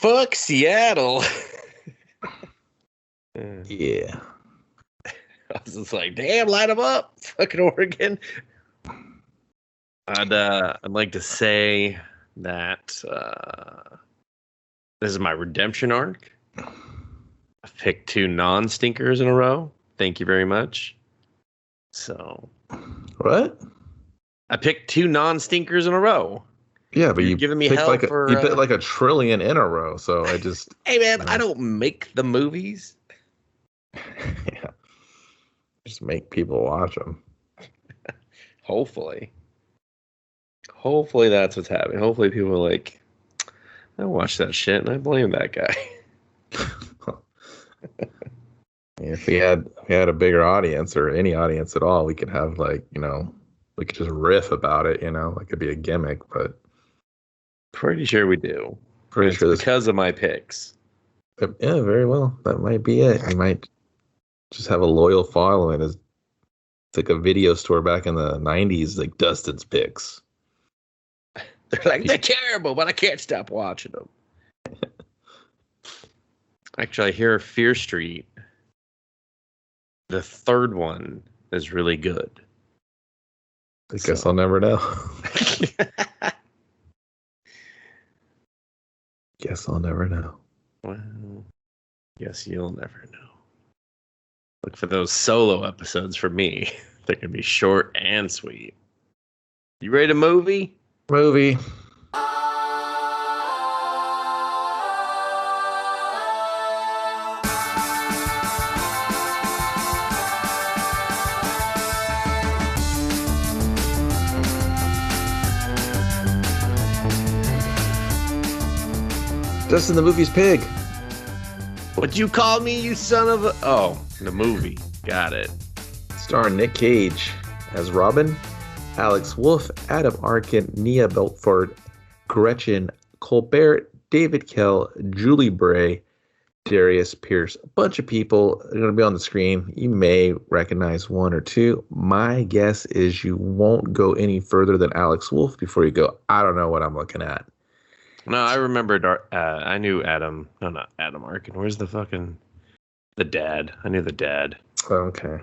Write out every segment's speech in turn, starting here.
Fuck Seattle. Yeah. I was just like, damn, light them up, fucking Oregon. I'd like to say that this is my redemption arc. I've picked 2 non-stinkers in a row. Thank you very much. So, What? I picked 2 non-stinkers in a row. Yeah, but You're you giving me picked hell like for. you picked like a trillion in a row. So I just. Hey man, I don't make the movies. Yeah. Just make people watch them. Hopefully that's what's happening. Hopefully people are like, I watch that shit and I blame that guy. If we had a bigger audience or any audience at all, we could have we could just riff about it, like it'd be a gimmick, but Pretty sure we do. pretty sure this because of my picks. yeah, very well. That might be it. You might just have a loyal following. It's like a video store back in the 90s, like Dustin's picks. They're like, they're terrible, but I can't stop watching them. Actually, I hear Fear Street, the 3rd one, is really good. I guess I'll never know. Guess I'll never know. Well, guess you'll never know. Look for those solo episodes for me. They're going to be short and sweet. You ready to movie? Movie. Dustin, the movie's Pig. What'd you call me, you son of a... Oh, the movie. Got it. Starring Nick Cage as Robin, Alex Wolff, Adam Arkin, Nia Belfort, Gretchen Colbert, David Kell, Julie Bray, Darius Pierce. A bunch of people are going to be on the screen. You may recognize 1 or 2. My guess is you won't go any further than Alex Wolff before you go, I don't know what I'm looking at. No, I remembered. I knew Adam. No, not Adam Arkin. Where's the dad? I knew the dad. Okay.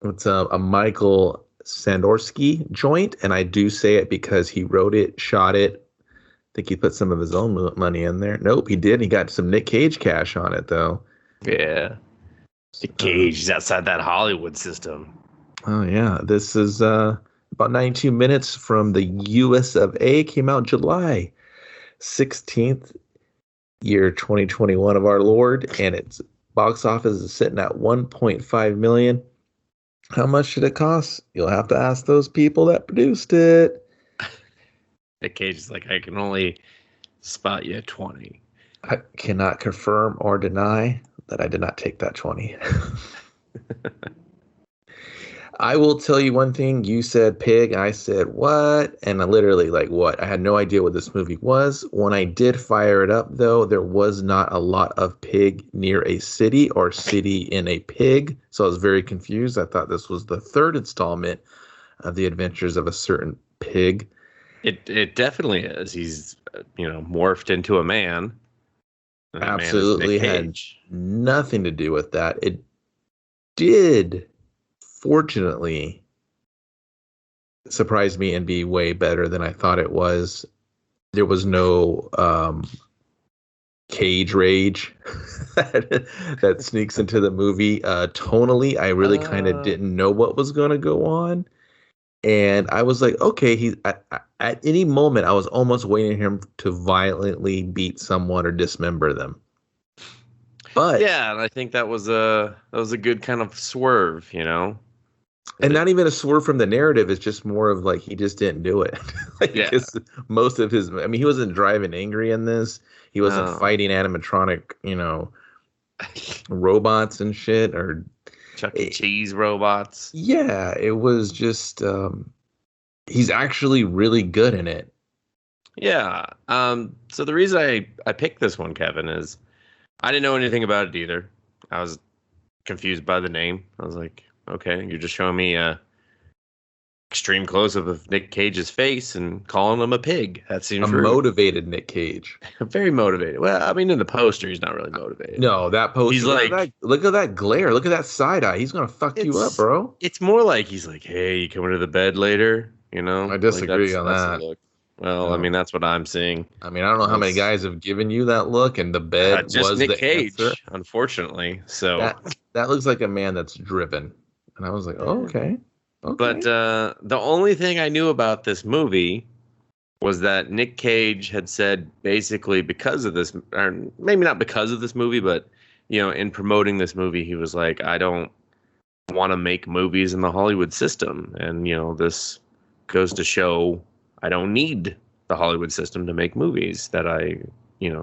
It's a Michael Sandorsky joint, and I do say it because he wrote it, shot it. I think he put some of his own money in there. Nope, he did. He got some Nick Cage cash on it, though. Yeah. Nick Cage is outside that Hollywood system. Oh, yeah. This is about 92 minutes from the US of A. Came out July 16th, year 2021 of our Lord, and its box office is sitting at 1.5 million. How much did it cost? You'll have to ask those people that produced it. Nick Cage is like, I can only spot you at 20. I cannot confirm or deny that I did not take that 20. I will tell you one thing. You said Pig, and I said what? And I literally what? I had no idea what this movie was. When I did fire it up, though, there was not a lot of pig near a city or city in a pig. So I was very confused. I thought this was the 3rd installment of the adventures of a certain pig. It definitely is. He's morphed into a man. Absolutely had nothing to do with that. It did, fortunately, surprise me and be way better than I thought it was. There was no cage rage that sneaks into the movie. Tonally, I really kind of didn't know what was going to go on. And I was like, okay, he at any moment, I was almost waiting him to violently beat someone or dismember them. But yeah, and I think that was a good kind of swerve, And not even a swerve from the narrative. It's just more of he just didn't do it. Most of his, he wasn't driving angry in this. He wasn't fighting animatronic, robots and shit or Chuck E. Cheese robots. Yeah, it was just he's actually really good in it. Yeah. So the reason I picked this one, Kevin, is I didn't know anything about it either. I was confused by the name. I was like, okay, you're just showing me a extreme close-up of Nick Cage's face and calling him a pig. That seems A rude. motivated Nick Cage. Very motivated. Well, I mean, in the poster, he's not really motivated. No, that poster. He's like, look at that glare. Look at that side eye. He's gonna fuck you up, bro. It's more like he's like, hey, you coming to the bed later? You know? I disagree on that's that. the look. Well, I mean, that's what I'm seeing. I mean, I don't know how many guys have given you that look, and the bed just was Nick the Cage, answer. unfortunately. So that looks like a man that's driven, and I was like, oh, okay. But the only thing I knew about this movie was that Nick Cage had said basically because of this, or maybe not because of this movie, but in promoting this movie, he was like, I don't want to make movies in the Hollywood system, and this goes to show I don't need the Hollywood system to make movies that I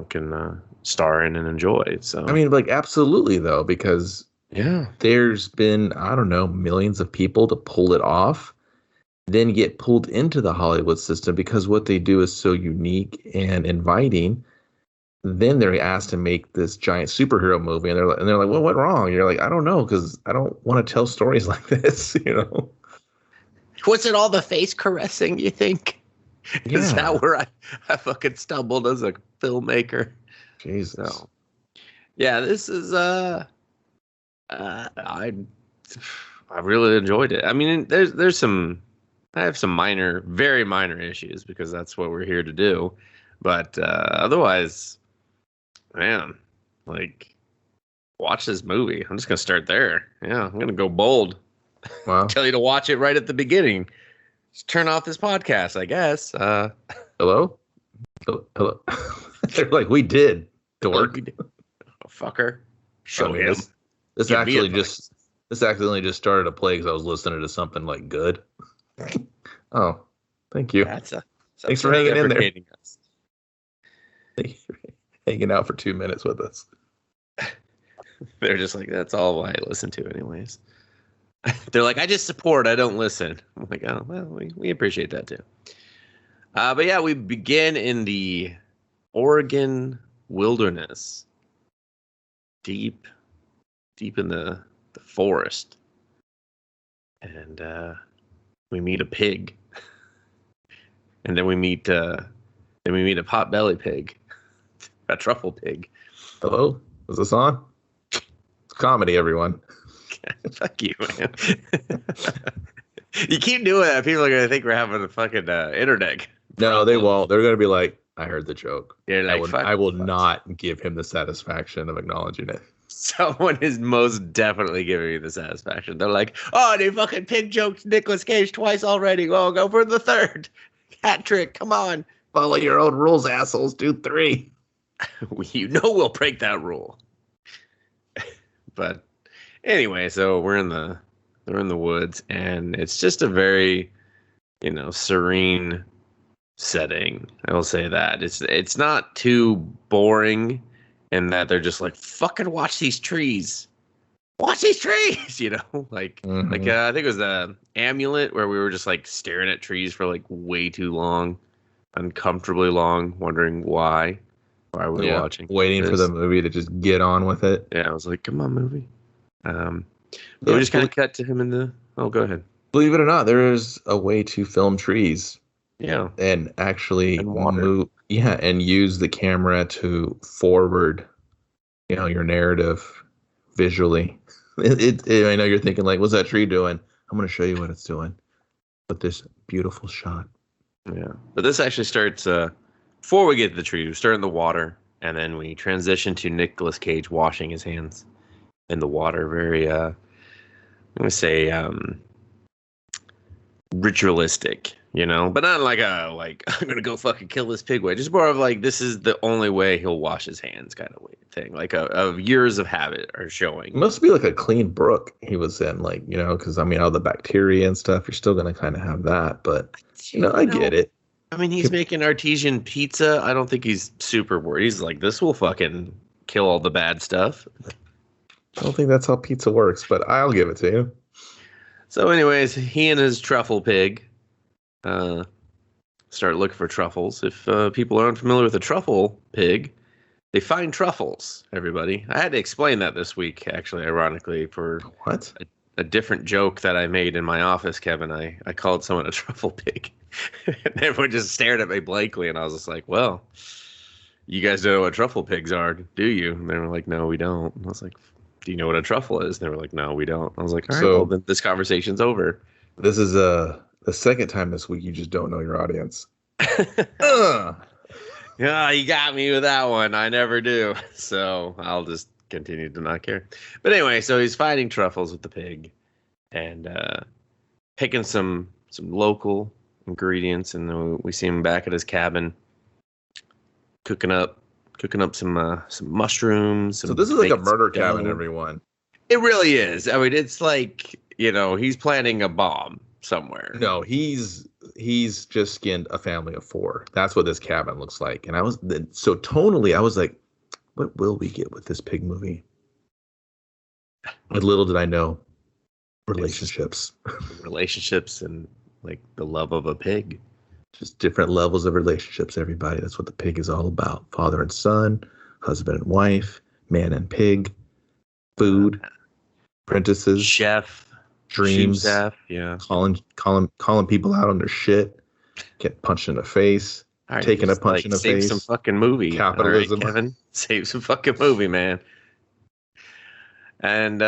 can star in and enjoy. So I mean, like, absolutely though, because there's been, I don't know, millions of people to pull it off, then get pulled into the Hollywood system because what they do is so unique and inviting. Then they're asked to make this giant superhero movie, and they're like, well, what went wrong? You're like, I don't know, because I don't want to tell stories like this, Was it all the face caressing, you think? Yeah. Is that where I fucking stumbled as a filmmaker? Jesus. So, yeah, this is I really enjoyed it. I mean, there's some, I have some very minor issues because that's what we're here to do. But otherwise, man, like, watch this movie. I'm just gonna start there. Yeah, I'm gonna go bold. Wow. Tell you to watch it right at the beginning. Just turn off this podcast, I guess. Hello? They're like, we did. Dork. Oh, fucker. Show him. This accidentally just started to play because I was listening to something like good. Oh, thank you. Thanks for hanging in there. Hanging out for 2 minutes with us. They're just like, that's all I listen to anyways. They're like, I just support, I don't listen. I'm like, oh, well, we appreciate that too. But yeah, we begin in the Oregon wilderness. Deep in the forest. And we meet a pig. And then we meet a potbelly pig. A truffle pig. Hello? Is this on? It's comedy, everyone. Fuck you, man. You keep doing that, people are going to think we're having a fucking internet. No, they won't. They're going to be like, I heard the joke. Like, I will not give him the satisfaction of acknowledging it. Someone is most definitely giving me the satisfaction. They're like, oh, they fucking pig joked Nicolas Cage twice already. Well, go for the third. Hat trick. Come on. Follow your own rules, assholes. Do 3. We'll break that rule. But anyway, so they're in the woods, and it's just a very, serene setting. I will say that it's not too boring, in that they're just like, fucking watch these trees, like Mm-hmm. like I think it was the Amulet, where we were just like staring at trees for like way too long, uncomfortably long, wondering why we're watching, waiting for the movie to just get on with it. Yeah, I was like, come on, movie. But we just kind of cut to him in the. Oh, go ahead. Believe it or not, there is a way to film trees. Yeah, and actually water. And use the camera to forward, your narrative visually. I know you're thinking like, what's that tree doing? I'm going to show you what it's doing with this beautiful shot. Yeah, but this actually starts before we get to the tree. We start in the water, and then we transition to Nicolas Cage washing his hands in the water. Very, I'm going to say, ritualistic. But not like I'm gonna go fucking kill this pig way. Just more of like, this is the only way he'll wash his hands kind of thing. Like of years of habit are showing. It must be like a clean brook he was in, because all the bacteria and stuff, you're still gonna kind of have that. But I get it. I mean, he's making artesian pizza. I don't think he's super worried. He's like, this will fucking kill all the bad stuff. I don't think that's how pizza works, but I'll give it to you. So, anyways, he and his truffle pig start looking for truffles. If people are unfamiliar with a truffle pig, they find truffles, everybody. I had to explain that this week, actually, ironically. For what? a different joke that I made in my office, Kevin. I called someone a truffle pig. And everyone just stared at me blankly, and I was just like, well, you guys don't know what truffle pigs are, do you? And they were like, no, we don't. And I was like, do you know what a truffle is? And they were like, no, we don't. I was like, all right, well, then this conversation's over. This is the second time this week you just don't know your audience. Yeah, you got me with that one. I never do. So I'll just continue to not care. But anyway, so he's fighting truffles with the pig and picking some local ingredients, and then we see him back at his cabin cooking up some mushrooms. So this is like a murder cabin, everyone. It really is. I mean, it's like, he's planting a bomb somewhere. No, he's just skinned a family of 4. That's what this cabin looks like. And so tonally, I was like, what will we get with this pig movie? But little did I know, relationships. Relationships and like the love of a pig. Just different levels of relationships, everybody. That's what the pig is all about. Father and son, husband and wife, man and pig, food, apprentices, chef, dreams, chef, yeah. Calling people out on their shit, get punched in the face, right, taking a punch in the face. Save some fucking movie. Capitalism. Right, Kevin. Save some fucking movie, man. And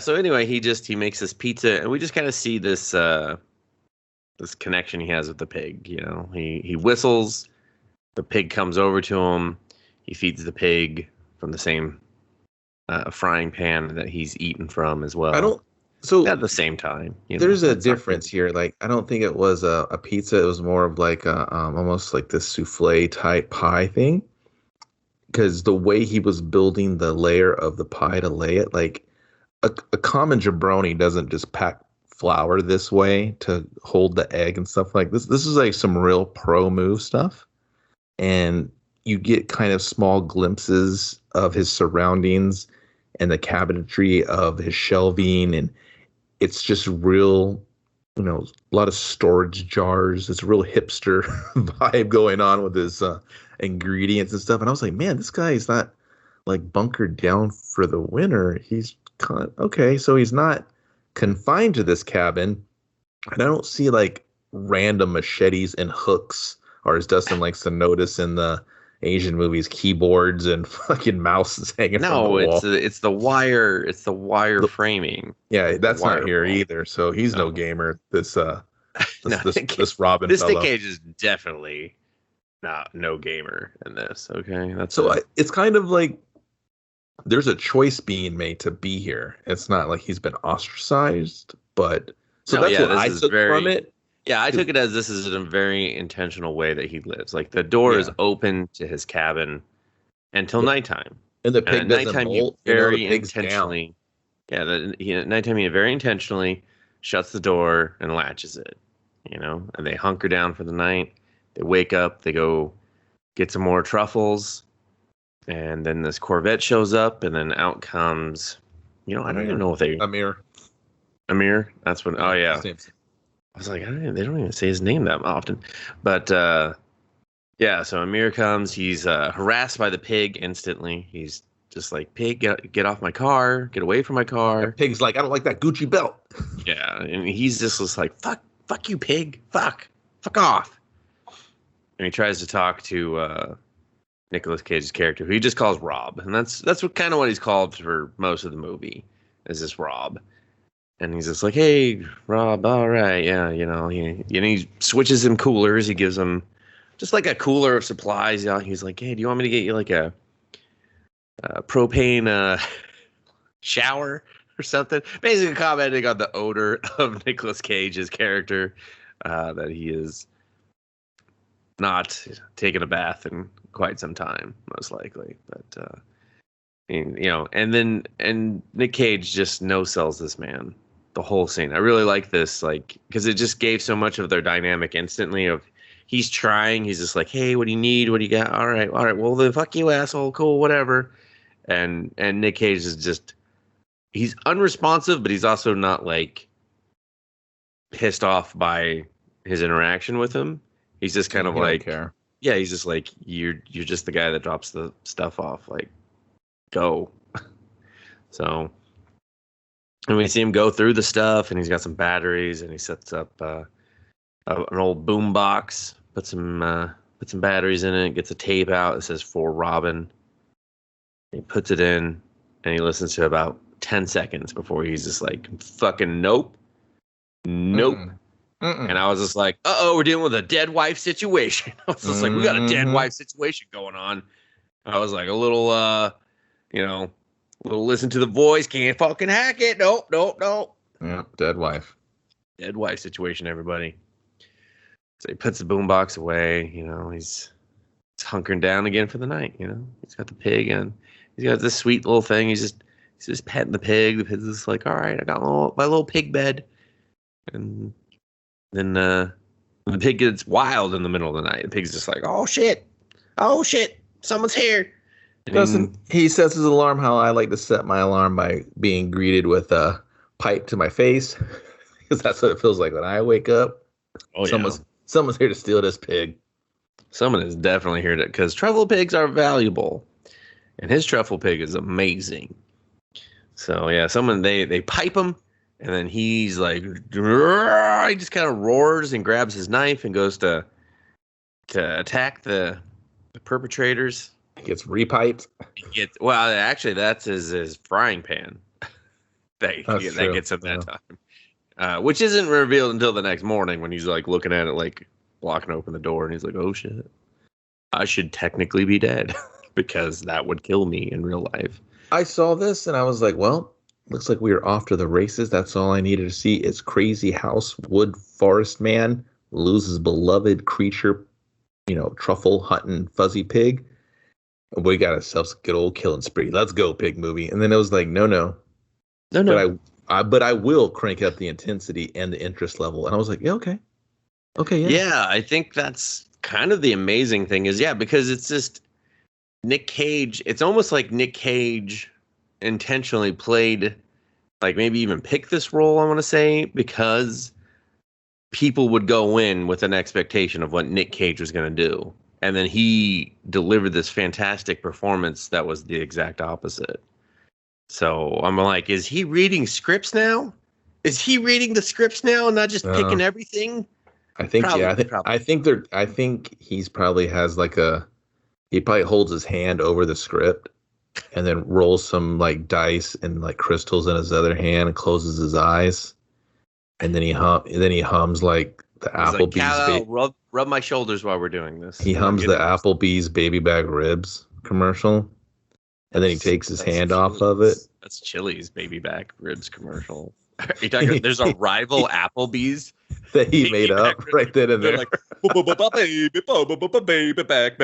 so anyway, he makes this pizza, and we just kind of see this this connection he has with the pig. He whistles, the pig comes over to him, he feeds the pig from the same frying pan that he's eaten from as well. At the same time, there's a difference here. Like, I don't think it was a pizza. It was more of like almost like this souffle type pie thing. Because the way he was building the layer of the pie to lay it, like a common jabroni doesn't just pack flour this way to hold the egg and stuff like this. This is like some real pro move stuff. And you get kind of small glimpses of his surroundings and the cabinetry of his shelving. And it's just real, a lot of storage jars. It's a real hipster vibe going on with his ingredients and stuff. And I was like, man, this guy is not like bunkered down for the winter. He's okay. So he's not confined to this cabin. And I don't see like random machetes and hooks, or as Dustin likes to notice in the Asian movies, keyboards and fucking mouses hanging from the wall. It's the wire. It's the wire framing. Yeah, that's not here either. So he's no gamer. This this Robin. This fellow. Nick Cage is definitely no gamer in this. Okay, it's kind of like there's a choice being made to be here. It's not like he's been ostracized, but that's what I took from it. Yeah, I took it as this is a very intentional way that he lives. Like the door is open to his cabin until nighttime. And the pig doesn't nighttime bolt. Very intentionally. Down. Yeah, at nighttime he very intentionally shuts the door and latches it. And they hunker down for the night. They wake up. They go get some more truffles, and then this Corvette shows up, and then out comes, I don't even know if Amir. That's when. Oh yeah. I was like, they don't even say his name that often. But, so Amir comes. He's harassed by the pig instantly. He's just like, pig, get off my car. Get away from my car. And pig's like, I don't like that Gucci belt. Yeah, and he's just like, fuck you, pig. Fuck off. And he tries to talk to Nicolas Cage's character, who he just calls Rob. And that's what he's called for most of the movie, is this Rob. And he's just like, hey, Rob, all right, yeah, he switches him coolers. He gives him just like a cooler of supplies. He's like, hey, do you want me to get you like a propane shower or something? Basically commenting on the odor of Nicolas Cage's character, that he is not taking a bath in quite some time, most likely. But, and Nick Cage just no-sells this man. The whole scene. I really like this, because it just gave so much of their dynamic instantly. Of he's trying, he's just like, hey, what do you need? What do you got? All right, well then fuck you, asshole. Cool, whatever. And Nick Cage is just, he's unresponsive, but he's also not like pissed off by his interaction with him. He's just kind of like, yeah, he's just like, you're just the guy that drops the stuff off. Like, go. So. And we see him go through the stuff, and he's got some batteries, and he sets up an old boom box, put some batteries in it, gets a tape out that says "For Robin." He puts it in, and he listens to about 10 seconds before he's just like, "Fucking nope, nope." And I was just like, "Uh-oh, we're dealing with a dead wife situation." I was just like, "We got a dead wife situation going on." I was like, a little listen to the voice, can't fucking hack it. Nope. Yeah, dead wife. Dead wife situation, everybody. So he puts the boombox away, he's hunkering down again for the night, He's got the pig and he's got this sweet little thing. He's just petting the pig. The pig's just like, all right, I got my little pig bed. And then the pig gets wild in the middle of the night. The pig's just like, oh shit, someone's here. Dustin, he sets his alarm how I like to set my alarm by being greeted with a pipe to my face, because that's what it feels like when I wake up. Oh, someone's here to steal this pig. Someone is definitely here because truffle pigs are valuable, and his truffle pig is amazing. So yeah, they pipe him, and then he's like, he just kind of roars and grabs his knife and goes to attack the perpetrators. He gets repiped. Actually, that's his frying pan. that gets him that time. Which isn't revealed until the next morning when he's like looking at it, like blocking open the door, and he's like, "Oh shit, I should technically be dead because that would kill me in real life." I saw this and I was like, "Well, looks like we are off to the races." That's all I needed to see. It's crazy house wood forest man loses beloved creature, truffle hunting fuzzy pig. We got ourselves a good old killing spree. Let's go, pig movie. And then it was like, no. But I will crank up the intensity and the interest level. And I was like, yeah, okay. Yeah. Yeah, I think that's kind of the amazing thing is, because it's just Nick Cage. It's almost like Nick Cage intentionally played, like maybe even picked this role, I want to say, because people would go in with an expectation of what Nick Cage was going to do. And then he delivered this fantastic performance that was the exact opposite. So I'm like, is he reading scripts now? Is he reading the scripts now and not just picking everything? I think, I think he's probably has he probably holds his hand over the script and then rolls some like dice and like crystals in his other hand and closes his eyes. And then he hums like the Applebee's. Like, rub my shoulders while we're doing this. He hums the Applebee's baby back ribs commercial, and then he takes his hand off of it. That's Chili's baby back ribs commercial. Are you talking? There's a rival Applebee's that he made up right then and there. Like, baby back,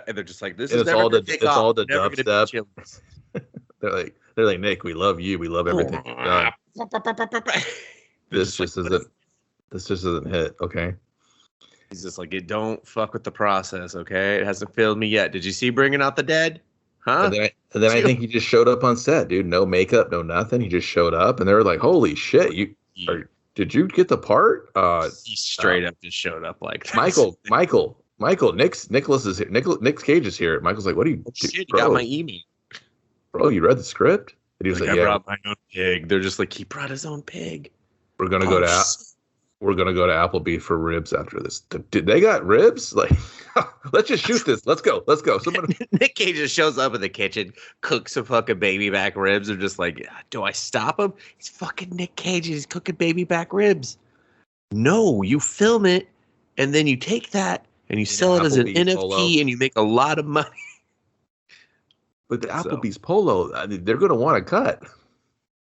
and they're just like, this is all the dubstep. they're like, Nick, we love you. We love everything you've done. This just isn't hit. Okay. He's just like, don't fuck with the process, okay? It hasn't failed me yet. Did you see Bringing Out the Dead? Huh? And then I think he just showed up on set, dude. No makeup, no nothing. He just showed up, and they were like, "Holy shit! Did you get the part?" He straight up just showed up like Michael. Nicholas is here. Nick Cage is here. Michael's like, "What are you? Shit, you got my email, bro. You read the script?" And he was like, "I brought my own pig." They're just like, he brought his own pig. We're gonna go to Applebee for ribs after this. Did they got ribs? Like, let's just shoot this. Let's go. Nick Cage just shows up in the kitchen, cooks some fucking baby back ribs. They're just like, do I stop him? He's fucking Nick Cage. He's cooking baby back ribs. No, you film it, and then you take that and you sell it as an NFT, polo. And you make a lot of money. But the Applebee's polo, they're gonna want a cut.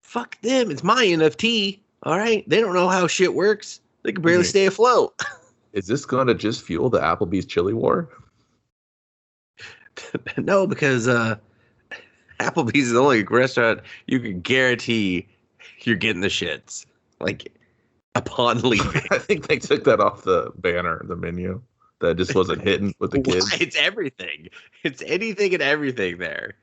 Fuck them. It's my NFT. All right. They don't know how shit works. They can barely stay afloat. Is this going to just fuel the Applebee's chili war? No, because Applebee's is the only restaurant you can guarantee you're getting the shits. Like, upon leaving. I think they took that off the banner, the menu. That just wasn't hitting with the kids. It's everything. It's anything and everything there.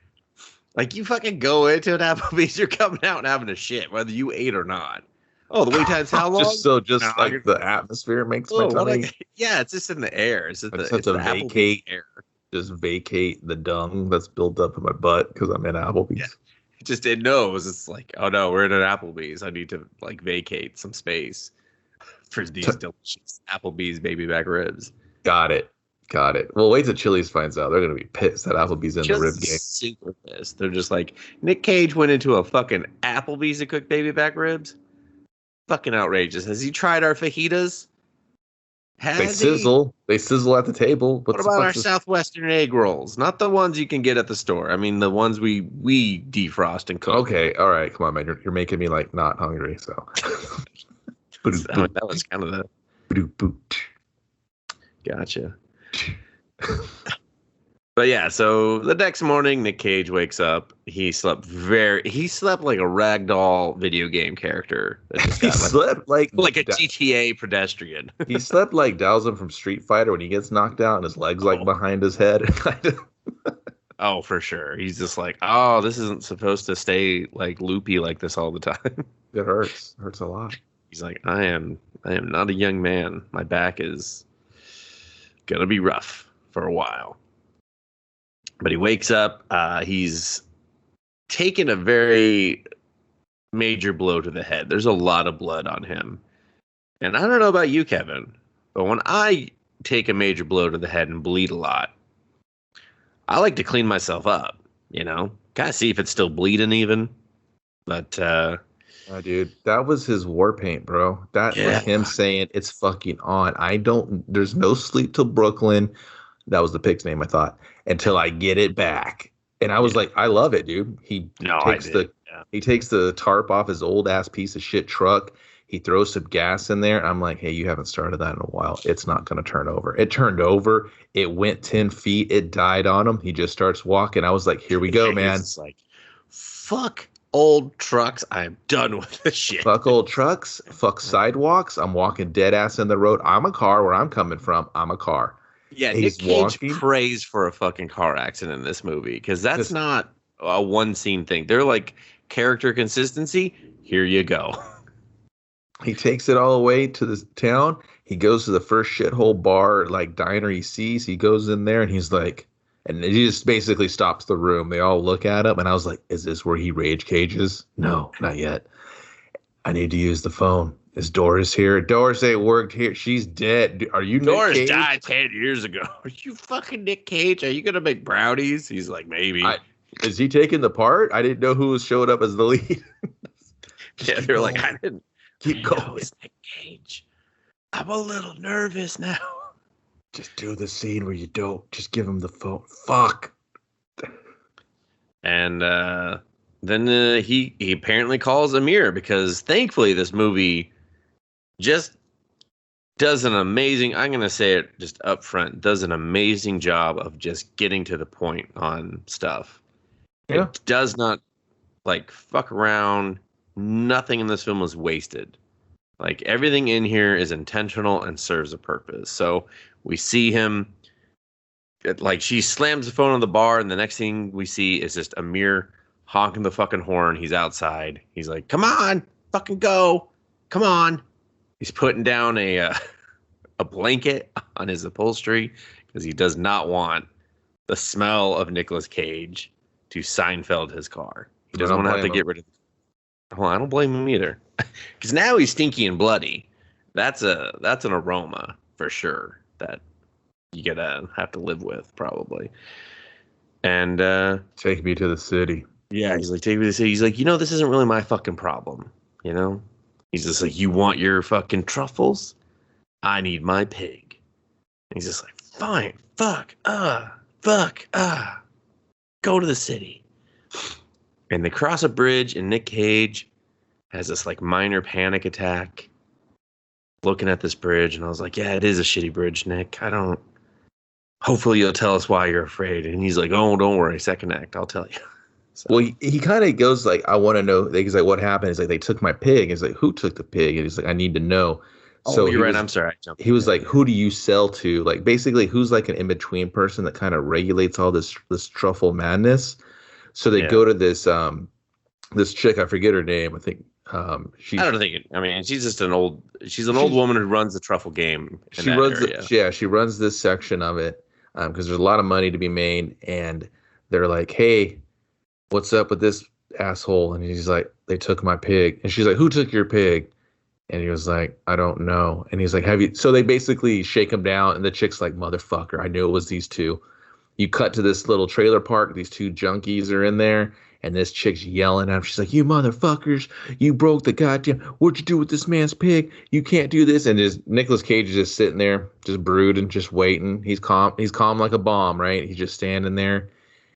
Like, you fucking go into an Applebee's, you're coming out and having a shit, whether you ate or not. Oh, the wait time's how long? The atmosphere makes my tummy. Yeah, it's just in the air. It's just vacate the dung that's built up in my butt because I'm in Applebee's. Yeah. just it knows. It's like, oh no, we're in an Applebee's. I need to like vacate some space for these delicious Applebee's baby back ribs. Got it. Well, wait till Chili's finds out. They're gonna be pissed that Applebee's in the rib game. Super pissed. They're just like, Nick Cage went into a fucking Applebee's to cook baby back ribs. Fucking outrageous. Has he tried our fajitas? They sizzle at the table. What about our Southwestern egg rolls? Not the ones you can get at the store. I mean, the ones we defrost and cook. Okay, all right, come on, man. You're making me like not hungry. So that was kind of the. Gotcha. But yeah, so the next morning, Nick Cage wakes up. He slept like a ragdoll video game character. That just got slept like a GTA pedestrian. He slept like Dowsing from Street Fighter when he gets knocked out and his legs like behind his head. Oh, for sure. He's just like, oh, this isn't supposed to stay like loopy like this all the time. It hurts. It hurts a lot. He's like, I am not a young man. My back is gonna be rough for a while. But he wakes up. He's taken a very major blow to the head. There's a lot of blood on him. And I don't know about you, Kevin, but when I take a major blow to the head and bleed a lot, I like to clean myself up, kind of see if it's still bleeding even. But, dude, that was his war paint, bro. That was him saying it's fucking on. There's no sleep till Brooklyn. That was the pig's name, I thought, until I get it back. And I was like, I love it, dude. He takes the tarp off his old ass piece of shit truck. He throws some gas in there. I'm like, hey, you haven't started that in a while. It's not going to turn over. It turned over. It went 10 feet. It died on him. He just starts walking. I was like, here we go, man. It's like, fuck old trucks. I'm done with this shit. Fuck old trucks. Fuck sidewalks. I'm walking dead ass in the road. I'm a car where I'm coming from. I'm a car. Yeah, Nick Cage prays for a fucking car accident in this movie because that's not a one scene thing. They're like character consistency. Here you go. He takes it all the way to the town. He goes to the first shithole bar, like diner he sees. He goes in there and he's like, and he just basically stops the room. They all look at him and I was like, is this where he rage cages? No, not yet. I need to use the phone. Is Doris here? Doris ain't worked here. She's dead. Are you Doris Nick Cage? Died 10 years ago. Are you fucking Nick Cage? Are you going to make brownies? He's like, maybe. Is he taking the part? I didn't know who was showing up as the lead. Yeah, they're like, I didn't. Keep going. It's Nick Cage. I'm a little nervous now. Just do the scene where you don't. Just give him the phone. Fuck. And then he apparently calls Amir because thankfully this movie just does an amazing, I'm going to say it just up front, does an amazing job of just getting to the point on stuff. Yeah. It does not like fuck around. Nothing in this film was wasted. Like everything in here is intentional and serves a purpose. So we see him, like she slams the phone on the bar and the next thing we see is just Amir honking the fucking horn. He's outside. He's like, come on, fucking go. Come on. He's putting down a blanket on his upholstery because he does not want the smell of Nicolas Cage to Seinfeld his car. He doesn't want to have to get rid of it. Well, I don't blame him either. Because now he's stinky and bloody. That's an aroma for sure that you're gonna have to live with probably. And take me to the city. Yeah, he's like, take me to the city. He's like, this isn't really my fucking problem. He's just like, you want your fucking truffles? I need my pig. And he's just like, fine, fuck, go to the city. And they cross a bridge, and Nick Cage has this like minor panic attack looking at this bridge. And I was like, yeah, it is a shitty bridge, Nick. Hopefully you'll tell us why you're afraid. And he's like, oh, don't worry, second act, I'll tell you. So. Well, he kind of goes like, I want to know. He's like, what happened? He's like, they took my pig. He's like, who took the pig? And he's like, I need to know. Oh, so you're right. I'm sorry. He was like, who do you sell to? Like, basically, who's like an in-between person that kind of regulates all this truffle madness. So they go to this this chick. I forget her name. I think I don't think. She's just an old woman who runs the truffle game. She runs this section of it because there's a lot of money to be made, and they're like, hey, what's up with this asshole. And he's like, they took my pig. And she's like, who took your pig? And he was like, I don't know. And he's like, have you? So they basically shake him down. And the chick's like, motherfucker, I knew it was these two. You cut to this little trailer park. These two junkies are in there. And this chick's yelling at him. She's like, you motherfuckers, you broke the goddamn, what'd you do with this man's pig? You can't do this. And his Nicolas Cage is just sitting there, just brooding, just waiting. He's calm. He's calm like a bomb, right? He's just standing there.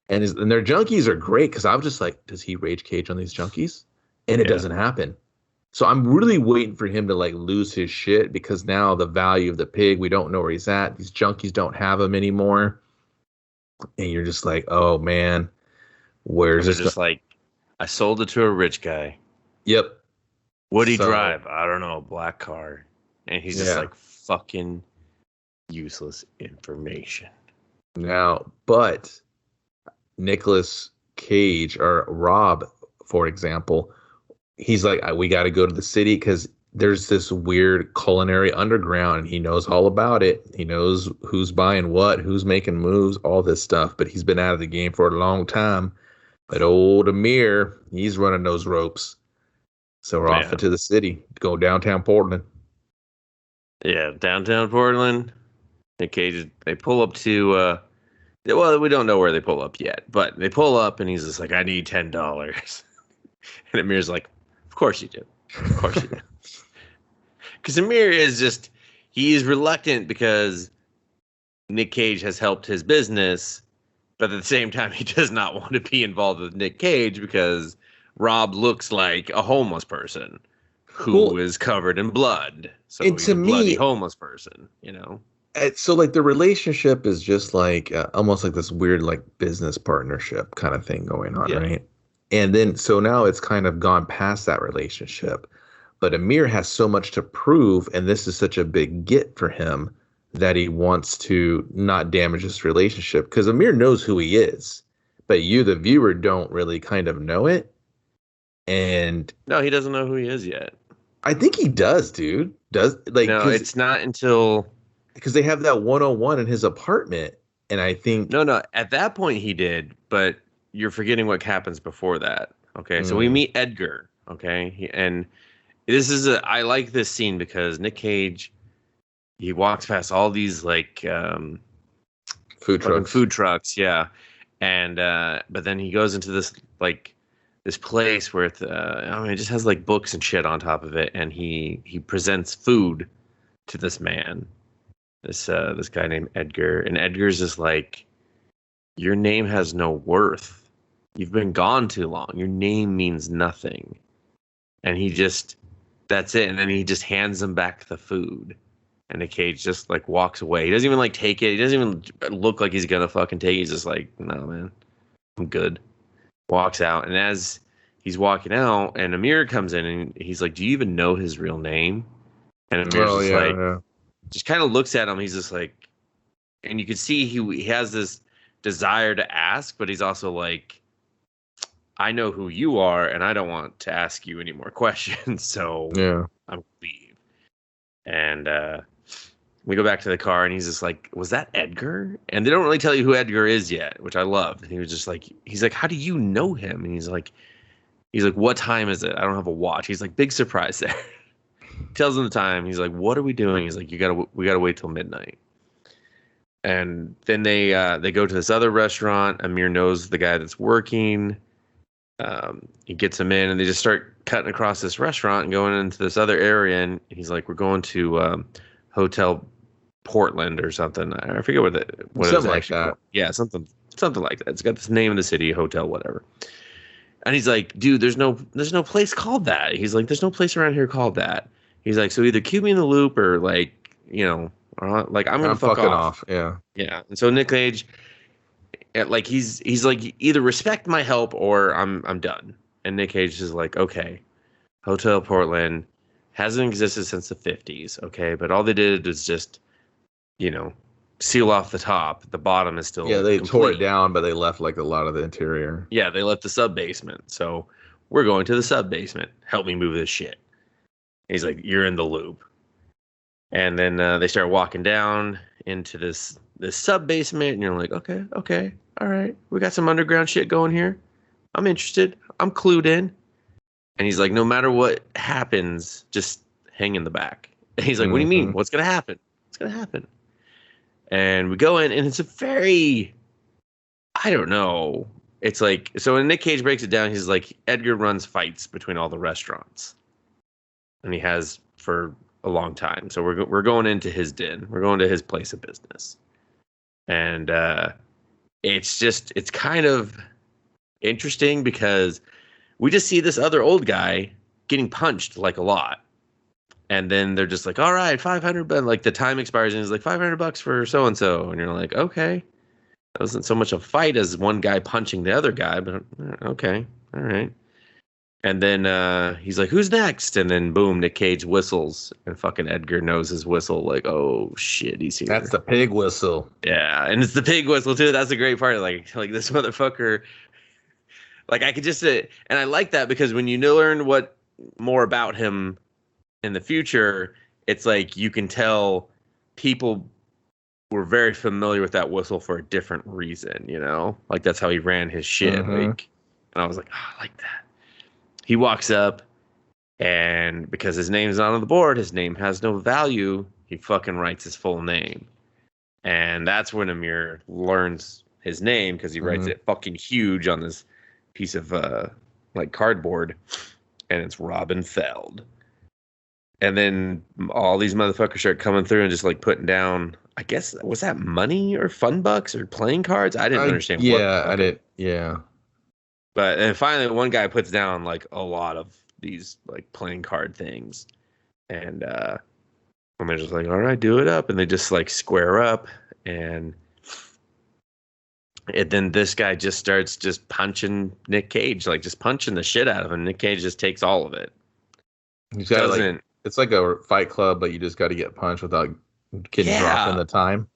And their junkies are great because I was just like, does he rage cage on these junkies? And it doesn't happen. So I'm really waiting for him to like lose his shit because now the value of the pig, we don't know where he's at. These junkies don't have him anymore. And you're just like, oh man, where's this? Just like, I sold it to a rich guy. Yep. What'd he drive? I don't know, a black car. And he's just like, fucking useless information. Now, but Nicolas Cage or Rob, for example, he's like, we got to go to the city because there's this weird culinary underground and he knows all about it. He knows who's buying what, who's making moves, all this stuff. But he's been out of the game for a long time. But old Amir, he's running those ropes. So we're off into the city, go downtown Portland. Yeah, downtown Portland. Nick Cage, they pull up to, well, we don't know where they pull up yet, but they pull up and he's just like, I need $10. And Amir's like, of course you do. Of course you do. Because Amir is just, he is reluctant because Nick Cage has helped his business, but at the same time, he does not want to be involved with Nick Cage because Rob looks like a homeless person who is covered in blood. So he's a bloody homeless person, you know? So like the relationship is just like almost like this weird like business partnership kind of thing going on, right? And then so now it's kind of gone past that relationship. But Amir has so much to prove, and this is such a big get for him that he wants to not damage this relationship because Amir knows who he is, but you, the viewer, don't really kind of know it. And no, he doesn't know who he is yet. I think he does, dude. Does like no? It's not until because they have that 101 in his apartment, and I think no. At that point, he did, but you're forgetting what happens before that. Okay, so we meet Edgar. Okay, and this is I like this scene because Nick Cage, he walks past all these like food trucks, yeah, and but then he goes into this like this place where it just has like books and shit on top of it, and he presents food to this man, this guy named Edgar, and Edgar's just like, your name has no worth. You've been gone too long. Your name means nothing, and he just. That's it. And then he just hands him back the food. And the Cage just like walks away. He doesn't even like take it. He doesn't even look like he's gonna fucking take it. He's just like, no, man, I'm good. Walks out. And as he's walking out, and Amir comes in and he's like, do you even know his real name? And Amir's just kind of looks at him. He's just like, and you can see he has this desire to ask, but he's also like, I know who you are, and I don't want to ask you any more questions, so I'm going to leave. And we go back to the car, and he's just like, was that Edgar? And they don't really tell you who Edgar is yet, which I love. And he was just like, he's like, how do you know him? And he's like, what time is it? I don't have a watch. He's like, big surprise there. Tells him the time. He's like, what are we doing? He's like, we gotta wait till midnight. And then they go to this other restaurant. Amir knows the guy that's working. He gets him in, and they just start cutting across this restaurant and going into this other area. And he's like, "We're going to Hotel Portland or something. I forget what something like that. Called. Yeah, something like that. It's got this name of the city, hotel, whatever." And he's like, "Dude, there's no place called that." He's like, "There's no place around here called that." He's like, "So either keep me in the loop or like, you know, or like I'm gonna fuck off." Yeah. And so Nick Cage. Like he's like, either respect my help or I'm done. And Nick Cage is like, okay, Hotel Portland hasn't existed since the 50s, okay, but all they did was just, you know, seal off the top. The bottom is still they tore it down, but they left like a lot of the interior. Yeah, they left the sub basement. So we're going to the sub basement. Help me move this shit. And he's like, you're in the loop. And then they start walking down into this sub basement, and you're like, okay, all right, we got some underground shit going here. I'm interested. I'm clued in. And he's like, no matter what happens, just hang in the back. And he's like, what do you mean? Mm-hmm. What's gonna happen? What's gonna happen? And we go in, and it's a very, I don't know. It's like, so when Nick Cage breaks it down, he's like, Edgar runs fights between all the restaurants, and he has for a long time. So we're going into his den. We're going to his place of business, and it's kind of interesting because we just see this other old guy getting punched like a lot. And then they're just like, all right, 500, but like the time expires and it's like $500 for so and so. And you're like, okay, that wasn't so much a fight as one guy punching the other guy, but okay, all right. And then he's like, who's next? And then boom, Nick Cage whistles, and fucking Edgar knows his whistle. Like, oh shit, he's here. That's the pig whistle. Yeah, and it's the pig whistle too. That's the great part. Like this motherfucker. Like I could just, and I like that because when you learn what more about him in the future, it's like you can tell people were very familiar with that whistle for a different reason, you know? Like that's how he ran his shit. Mm-hmm. Like, and I was like, oh, I like that. He walks up, and because his name's not on the board, his name has no value, he fucking writes his full name. And that's when Amir learns his name because he writes it fucking huge on this piece of like cardboard, and it's Robin Feld. And then all these motherfuckers start coming through and just like putting down, I guess, was that money or fun bucks or playing cards? I didn't understand. Yeah, I did. Yeah. But and finally, one guy puts down like a lot of these like playing card things, and they're just like, all right, do it up, and they just like square up, and then this guy just starts just punching Nick Cage, like just punching the shit out of him. Nick Cage just takes all of it. He's got like, it's like a fight club, but you just got to get punched without getting dropped in the time.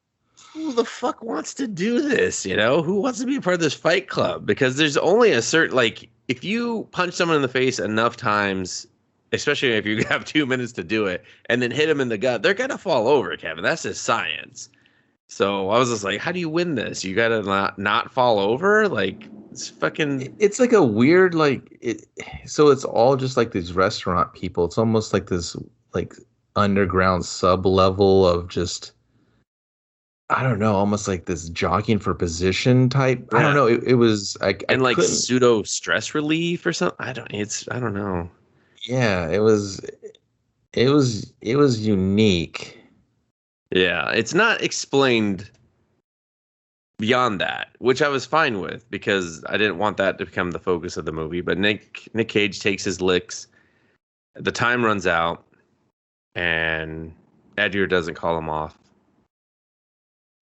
Who the fuck wants to do this? You know, who wants to be a part of this fight club? Because there's only a certain, like, if you punch someone in the face enough times, especially if you have 2 minutes to do it, and then hit them in the gut, they're gonna fall over, Kevin. That's just science. So I was just like, how do you win this? You gotta not fall over? Like, it's fucking. It's like a weird, like, so it's all just like these restaurant people. It's almost like this, like, underground sub level of just, I don't know, almost like this jogging for position type. Yeah. I don't know. It was and like pseudo stress relief or something. I don't know. Yeah, it was unique. Yeah, it's not explained beyond that, which I was fine with because I didn't want that to become the focus of the movie. But Nick Cage takes his licks. The time runs out, and Edgar doesn't call him off.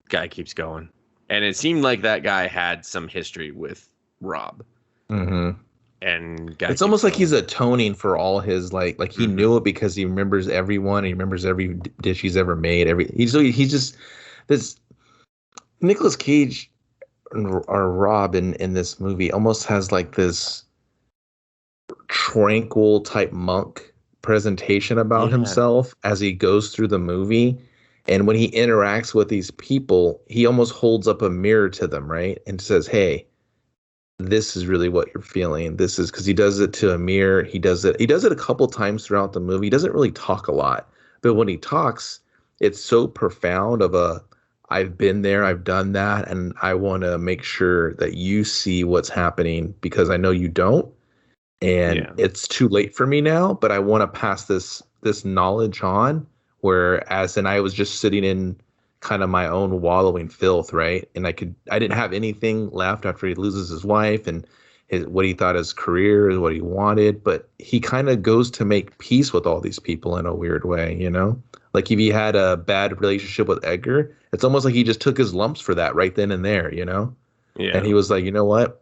Guy keeps going, and it seemed like that guy had some history with Rob. Mm-hmm. And it's almost like he's atoning for all his like he knew it because he remembers everyone. He remembers every dish he's ever made. He's just this Nicolas Cage or Rob in this movie almost has like this tranquil type monk presentation about himself as he goes through the movie. And when he interacts with these people, he almost holds up a mirror to them, right? And says, hey, this is really what you're feeling. This is because he does it to Amir. He does it a couple times throughout the movie. He doesn't really talk a lot. But when he talks, it's so profound of I've been there, I've done that, and I want to make sure that you see what's happening because I know you don't. And it's too late for me now, but I want to pass this knowledge on. Whereas, and I was just sitting in kind of my own wallowing filth, right? And I didn't have anything left after he loses his wife and what he thought his career is, what he wanted. But he kind of goes to make peace with all these people in a weird way, you know? Like if he had a bad relationship with Edgar, it's almost like he just took his lumps for that right then and there, you know? Yeah. And he was like, you know what?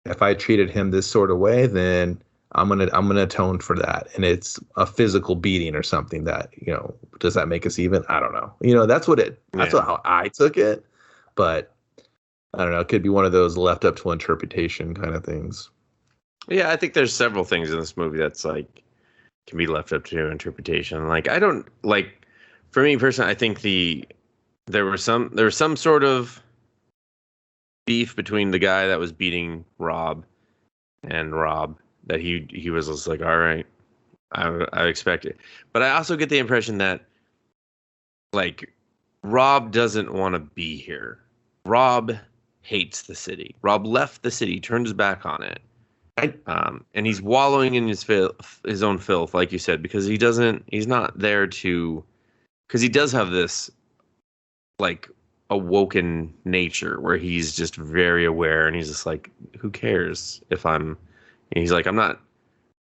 If I treated him this sort of way, then I'm gonna atone for that. And it's a physical beating or something that, you know, does that make us even? I don't know. You know, that's how I took it. But I don't know, it could be one of those left up to interpretation kind of things. Yeah, I think there's several things in this movie that's like can be left up to interpretation. Like I don't like for me personally, I think there was some sort of beef between the guy that was beating Rob and Rob that he was just like, all right, I expect it. But I also get the impression that like Rob doesn't want to be here. Rob hates the city. Rob left the city, turned his back on it. And he's wallowing in his own filth, like you said, because he's not there to, because he does have this like awoken nature where he's just very aware and he's just like, who cares if and he's like, I'm not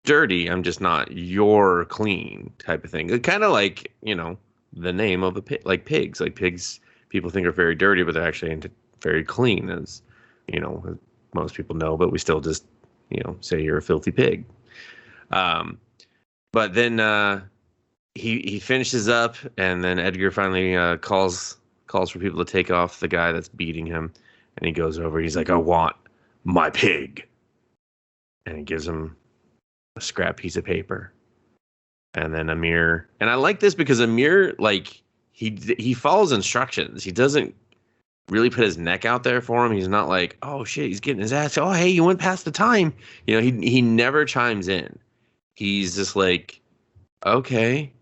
dirty, I'm just not your clean type of thing. Kind of like, the name of a pig, like pigs. Like pigs, people think are very dirty, but they're actually very clean, as most people know. But we still just say you're a filthy pig. But then he finishes up, and then Edgar finally calls for people to take off the guy that's beating him, and he goes over. He's like, I want my pig, and he gives him a scrap piece of paper. And then Amir, and I like this because Amir, like, he follows instructions. He doesn't really put his neck out there for him. He's not like, oh shit, he's getting his ass. Oh, hey, you went past the time. He never chimes in. He's just like, okay,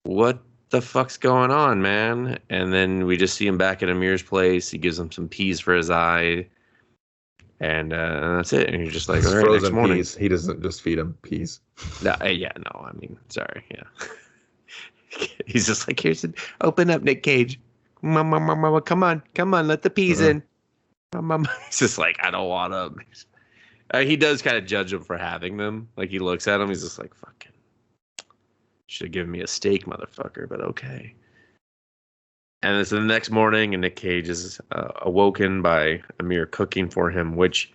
what the fuck's going on, man? And then we just see him back at Amir's place. He gives him some peas for his eye. And that's it. And you're just like, all right, frozen next morning. Peas. He doesn't just feed him peas. No, I mean, sorry, yeah. He's just like, open up, Nick Cage. Come on, let the peas in. He's just like, I don't want them. He does kind of judge him for having them. Like, he looks at him, he's just like, fucking, should have given me a steak, motherfucker, but okay. And it's the next morning, and Nick Cage is awoken by Amir cooking for him, which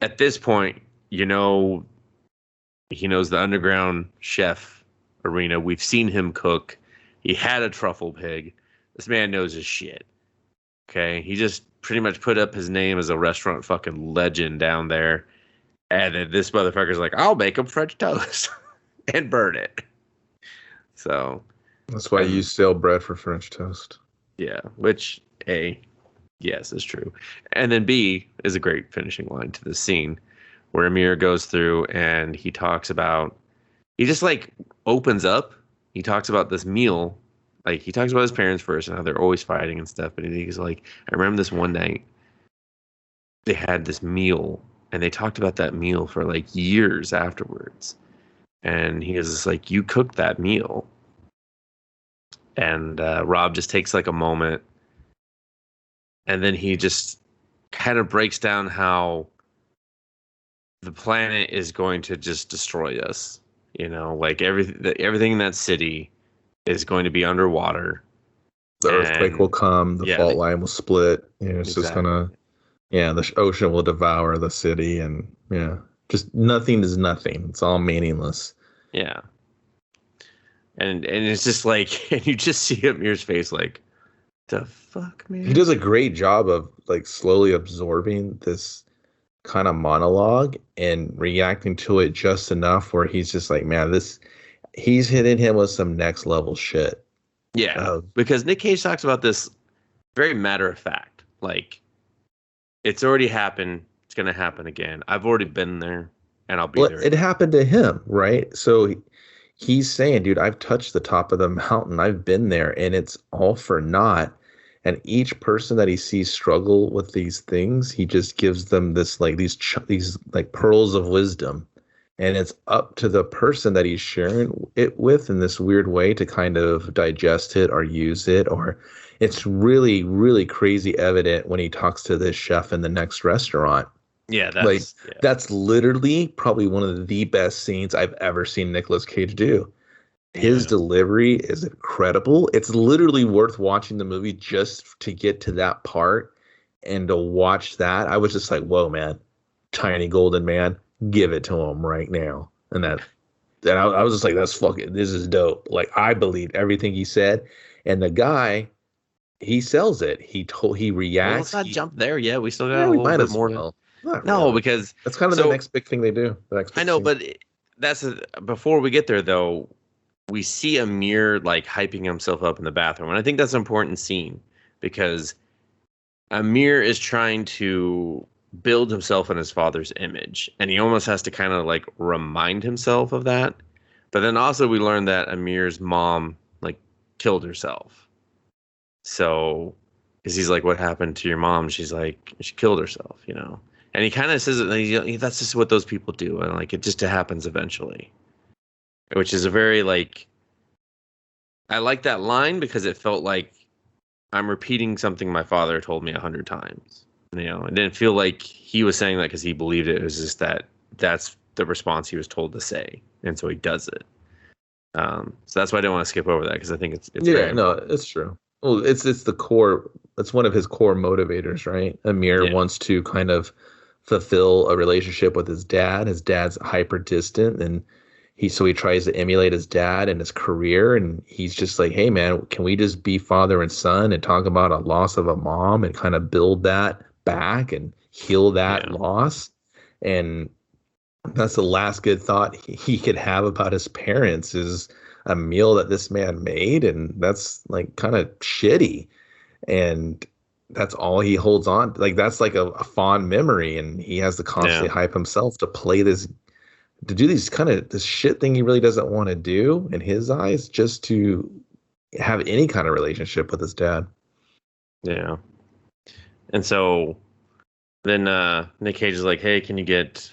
at this point, he knows the underground chef arena. We've seen him cook. He had a truffle pig. This man knows his shit. Okay? He just pretty much put up his name as a restaurant fucking legend down there. And then this motherfucker's like, I'll make him French toast and burn it. So... That's why you sell bread for French toast. Yeah, which A, yes, is true. And then B is a great finishing line to this scene where Amir goes through and he talks about, he just like opens up. He talks about this meal. Like he talks about his parents first and how they're always fighting and stuff. But he's like, I remember this one night they had this meal and they talked about that meal for like years afterwards. And he was just like, you cooked that meal. And Rob just takes like a moment, and then he just kind of breaks down how the planet is going to just destroy us. Like everything in that city is going to be underwater. The earthquake will come. The fault line will split. It's just gonna, the ocean will devour the city, and just nothing is nothing. It's all meaningless. Yeah. And it's just like, and you just see Amir's face like, the fuck, man? He does a great job of like slowly absorbing this kind of monologue and reacting to it just enough where he's just like, man, he's hitting him with some next level shit. Yeah, because Nick Cage talks about this very matter of fact. Like, it's already happened. It's going to happen again. I've already been there, and I'll be there. It happened to him, right? So he's saying, dude, I've touched the top of the mountain. I've been there, and it's all for naught. And each person that he sees struggle with these things, he just gives them this like these like pearls of wisdom. And it's up to the person that he's sharing it with in this weird way to kind of digest it or use it. Or it's really, really crazy evident when he talks to this chef in the next restaurant. Yeah, that's literally probably one of the best scenes I've ever seen Nicolas Cage do. His delivery is incredible. It's literally worth watching the movie just to get to that part and to watch that. I was just like, whoa, man, tiny golden man, give it to him right now. And I was just like, this is dope. Like, I believe everything he said. And the guy, he sells it. He reacts. Well, let's not jump there yet. We still got a little bit more. Well. No, because that's kind of the next big thing they do. I know, but before we get there, though, we see Amir like hyping himself up in the bathroom, and I think that's an important scene because Amir is trying to build himself in his father's image, and he almost has to kind of like remind himself of that. But then also we learned that Amir's mom like killed herself. So, because he's like, "What happened to your mom?" She's like, "She killed herself," you know. And he kind of says it, and that's just what those people do, and like it just happens eventually, which is a very like. I like that line because it felt like I'm repeating something my father told me 100 times. You know, it didn't feel like he was saying that because he believed it. It was just that that's the response he was told to say, and so he does it. So that's why I don't want to skip over that because I think it's yeah, no, it's true. Well, it's the core. It's one of his core motivators, right? Amir wants to kind of fulfill a relationship with his dad. His dad's hyper distant, and he tries to emulate his dad and his career. And he's just like, hey, man, can we just be father and son and talk about a loss of a mom and kind of build that back and heal that loss? And that's the last good thought he could have about his parents is a meal that this man made, and that's like kind of shitty, and that's all he holds on. Like that's like a fond memory, and he has to constantly hype himself to play this, to do these kind of this shit thing he really doesn't want to do in his eyes, just to have any kind of relationship with his dad. Yeah, and so then Nick Cage is like, "Hey, can you get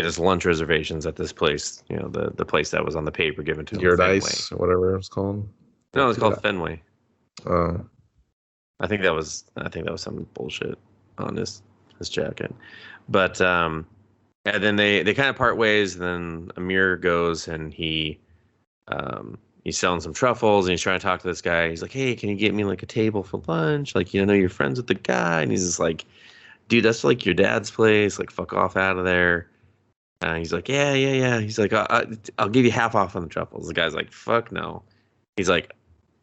us lunch reservations at this place? You know, the place that was on the paper given to him, Paradise, or whatever it was called." No, it's called Fenway. Oh, I think that was some bullshit on his jacket. But and then they kind of part ways. And then Amir goes and he's selling some truffles and he's trying to talk to this guy. He's like, "Hey, can you get me like a table for lunch? Like, you know, you're friends with the guy." And he's just like, "Dude, that's like your dad's place. Like, fuck off out of there." He's like, yeah. He's like, I'll give you half off on the truffles. The guy's like, fuck no. He's like,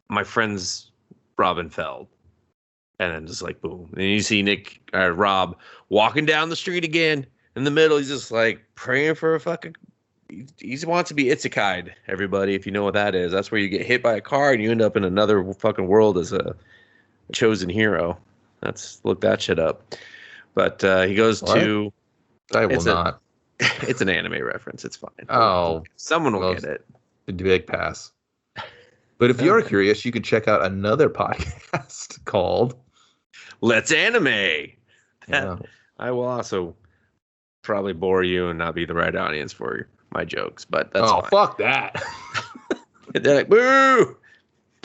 my friend's Robin Feld. And then just like, boom. And you see Rob walking down the street again in the middle. He's just like praying for a fucking, he wants to be isekai, everybody. If you know what that is, that's where you get hit by a car and you end up in another fucking world as a chosen hero. Look that shit up. But he goes to, I will not. It's an anime reference. It's fine. Oh, someone will get it. Big pass. But if you're curious, you can check out another podcast called Let's Anime. I will also probably bore you and not be the right audience for my jokes, but that's fine. Fuck that. They're like, boo!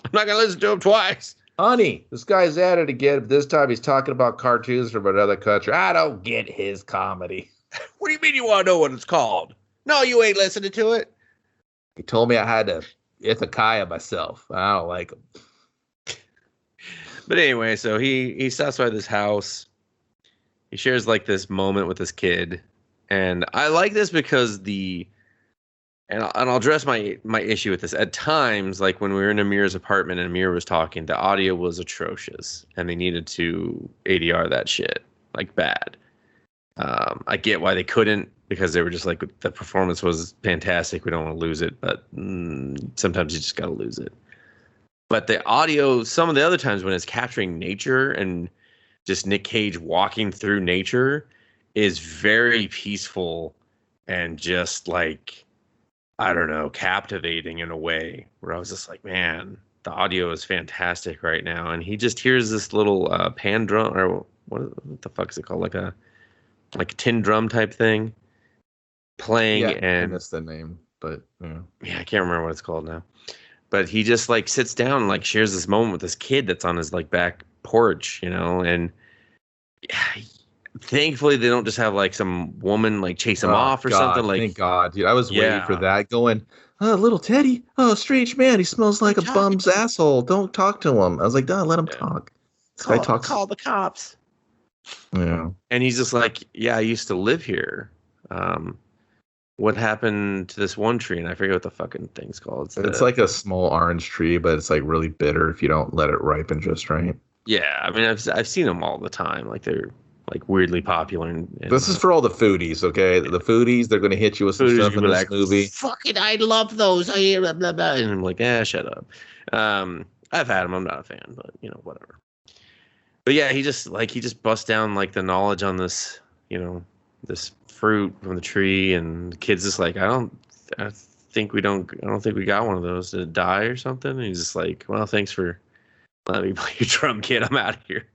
I'm not gonna listen to him twice. Honey, this guy's at it again. But this time he's talking about cartoons from another country. I don't get his comedy. What do you mean you want to know what it's called? No, you ain't listening to it. He told me I had to isekai myself. I don't like him. But anyway, so he stops by this house. He shares like this moment with this kid. And I like this because and I'll address my issue with this. At times, like when we were in Amir's apartment and Amir was talking, the audio was atrocious. And they needed to ADR that shit. Like bad. I get why they couldn't, because they were just like, the performance was fantastic. We don't want to lose it, but sometimes you just got to lose it. But the audio, some of the other times when it's capturing nature and just Nick Cage walking through nature, is very peaceful and just like, I don't know, captivating in a way where I was just like, man, the audio is fantastic right now. And he just hears this little pan drum, or what the fuck is it called? Like a tin drum type thing playing. And I missed the name, but yeah, I can't remember what it's called now. But he just like sits down and like shares this moment with this kid that's on his like back porch, you know, and thankfully they don't just have like some woman like chase him off or something. Like, thank God, dude. I was waiting for that, going, "Oh, little Teddy, strange man, he smells like a bum's asshole. Don't talk to him." I was like, "No, let him talk." Call the cops. Yeah. And he's just like, "Yeah, I used to live here. What happened to this one tree?" And I forget what the fucking thing's called. It's like a small orange tree, but it's like really bitter if you don't let it ripen just right. Yeah, I mean, I've seen them all the time. Like they're like weirdly popular. This is for all the foodies, okay? The foodies, they're going to hit you with some stuff in this movie. Fucking, I love those. Blah, blah, blah. And I'm like, shut up. I've had them. I'm not a fan, but you know, whatever. But yeah, he just busts down like the knowledge on this, this fruit from the tree, and the kid's just like, I think we got one of those. Did it die or something? And he's just like, well, thanks for letting me play your drum, kid. I'm out of here.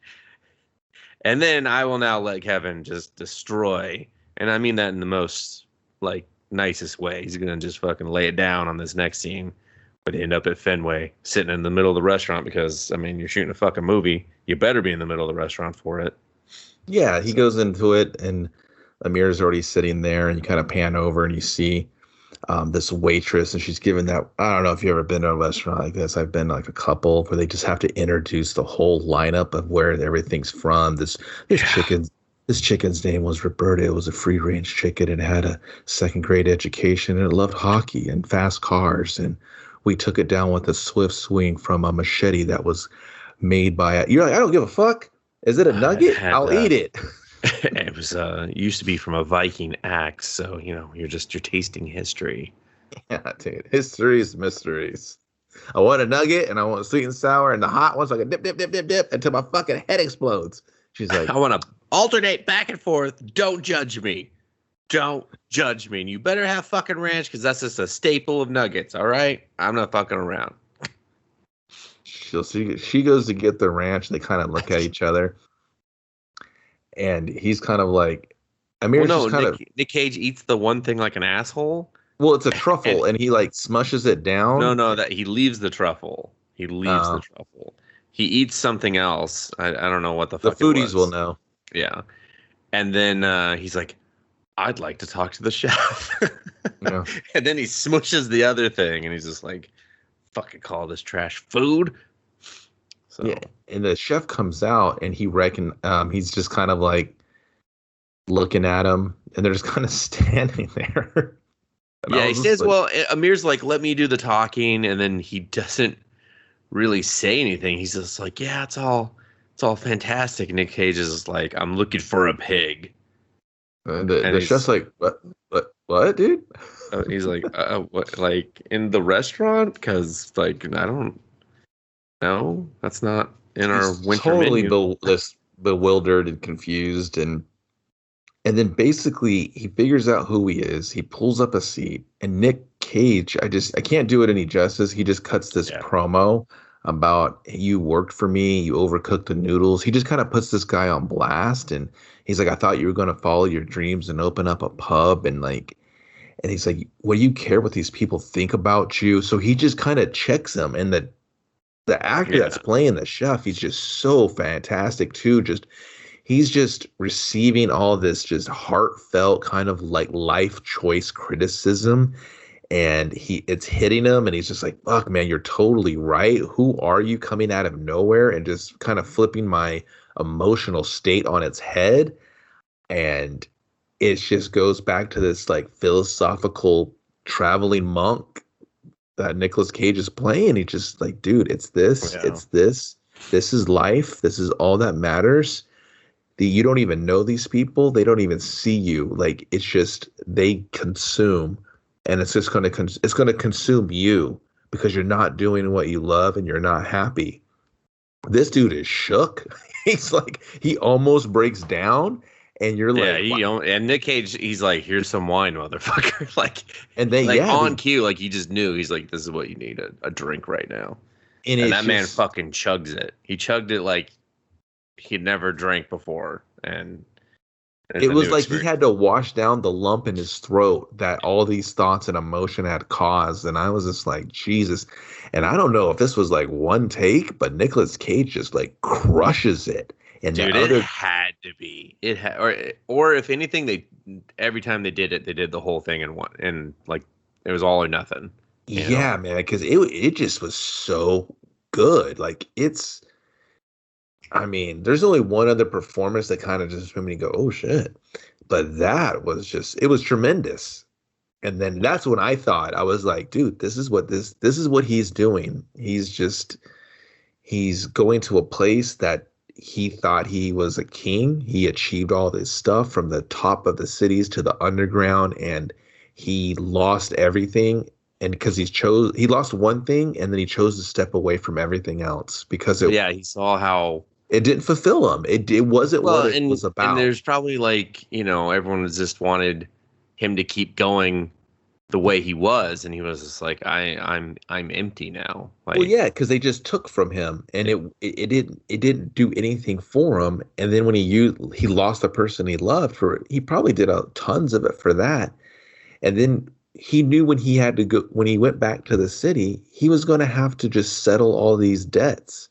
And then I will now let Kevin just destroy, and I mean that in the most like nicest way. He's gonna just fucking lay it down on this next scene. But they end up at Fenway, sitting in the middle of the restaurant because, I mean, you're shooting a fucking movie. You better be in the middle of the restaurant for it. Yeah, he goes into it, and Amir's already sitting there, and you kind of pan over, and you see this waitress, and she's giving that. I don't know if you've ever been to a restaurant like this. I've been to, like, a couple where they just have to introduce the whole lineup of where everything's from. This chicken's name was Roberta. It was a free-range chicken, and it had a second-grade education, and it loved hockey and fast cars, and we took it down with a swift swing from a machete that was made by you're like, I don't give a fuck. Is it a nugget? I'll eat it. It was used to be from a Viking axe, so you're tasting history. Yeah, dude. History's mysteries. I want a nugget, and I want sweet and sour, and the hot ones, so I can dip, dip, dip, dip, dip until my fucking head explodes. She's like, I want to alternate back and forth. Don't judge me. Don't judge me. And you better have fucking ranch, because that's just a staple of nuggets, all right? I'm not fucking around. She goes to get the ranch. They kind of look at each other. And he's kind of like, Nick Cage eats the one thing like an asshole. Well, it's a truffle, and he like smushes it down. No, that he leaves the truffle. He eats something else. I don't know what the fuck. The foodies will know. Yeah. And then he's like, I'd like to talk to the chef. Yeah. And then he smushes the other thing, and he's just like, fucking call this trash food. So yeah, and the chef comes out, and he's just kind of like looking at him, and they're just kind of standing there. Yeah, he says, well, Amir's like, let me do the talking, and then he doesn't really say anything. He's just like, yeah, it's all fantastic. And Nick Cage is like, I'm looking for a pig. And the chef's like, what, dude? He's like, what, like in the restaurant? Because like, I don't know. That's not in our winter menu. Totally bewildered and confused, and then basically he figures out who he is. He pulls up a seat, and Nick Cage, I can't do it any justice. He just cuts this promo about, you worked for me, you overcooked the noodles. He just kind of puts this guy on blast, and he's like, I thought you were going to follow your dreams and open up a pub, and he's like, what do you care what these people think about you? So he just kind of checks him, and the actor that's playing the chef, he's just so fantastic too. He's just receiving all this just heartfelt kind of like life choice criticism, and it's hitting him, and he's just like, fuck, man, you're totally right. Who are you, coming out of nowhere and just kind of flipping my emotional state on its head? And it just goes back to this like philosophical traveling monk that Nicolas Cage is playing. He's just like, dude, it's this, it's this. This is life. This is all that matters. You don't even know these people. They don't even see you. Like, it's just, they consume, and it's just going to consume you because you're not doing what you love and you're not happy. This dude is shook. He's like, he almost breaks down, and you're like, and Nick Cage, he's like, here's some wine, motherfucker. Like, and they, on cue, like, he just knew. He's like, this is what you need, a drink right now. And that man fucking chugs it. He chugged it like he'd never drank before, and it was like he had to wash down the lump in his throat that all these thoughts and emotion had caused. And I was just like, Jesus. And I don't know if this was like one take, but Nicolas Cage just like crushes it. And dude, it had to be. It had, or if anything, every time they did it, they did the whole thing in one, and like it was all or nothing. Yeah, man, because it just was so good. Like, it's, I mean, there's only one other performance that kind of just made me go, oh shit. But that was just, it was tremendous. And then that's when I thought, I was like, dude, this is what he's doing. He's going to a place that he thought he was a king. He achieved all this stuff from the top of the cities to the underground, and he lost everything. And because he lost one thing, and then he chose to step away from everything else because he saw how It didn't fulfill him. It wasn't what Well, it was and about. there's probably like, everyone just wanted him to keep going the way he was, and he was just like, I'm empty now. Well, Like, yeah, because they just took from him, and it didn't do anything for him. And then when he lost the person he loved for, he probably did tons of it for that. And then he knew when he had to go, when he went back to the city, he was going to have to just settle all these debts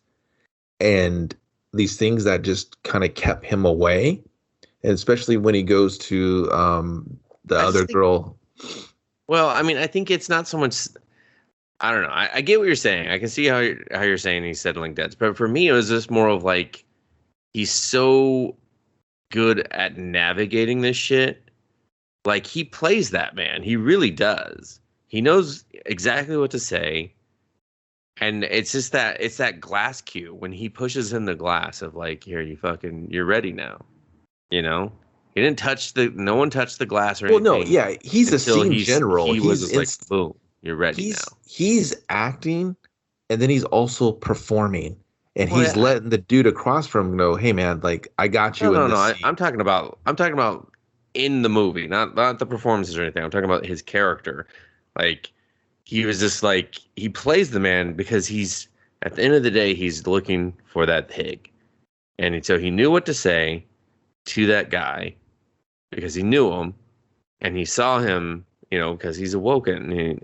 and these things that just kind of kept him away. And especially when he goes to the I other just think, girl. well, I mean, I think it's not so much. I don't know. I get what you're saying. I can see how you're saying he's settling debts, but for me, it was just more of like he's so good at navigating this shit. Like he plays that man. He really does. He knows exactly what to say. And it's just it's that glass cue when he pushes in the glass of like, here, you're ready now. You know? He didn't no one touched the glass or Well, no, anything yeah, he's a until scene general. he was just like, boom, you're ready now. He's acting, and then he's also performing, and Well, he's letting the dude across from him know, "Hey, man, like I got no, you in no, no. this scene." I'm talking about in the movie, not the performances or anything. I'm talking about his character. Like he was just like he plays the man because he's at the end of the day he's looking for that pig, and so he knew what to say to that guy because he knew him and he saw him, because he's awoken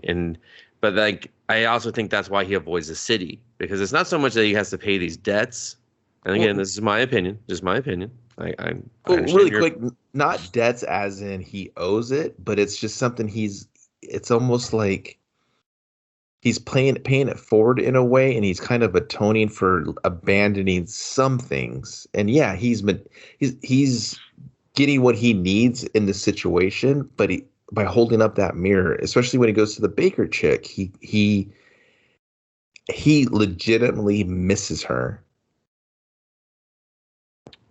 but like I also think that's why he avoids the city because it's not so much that he has to pay these debts. And again, Well, this is my opinion, just my opinion. I well, understand really your quick, not debts as in he owes it, but it's just something it's almost like he's paying it forward in a way, and he's kind of atoning for abandoning some things. And yeah, he's getting what he needs in the situation, but by holding up that mirror, especially when he goes to the baker chick, he legitimately misses her.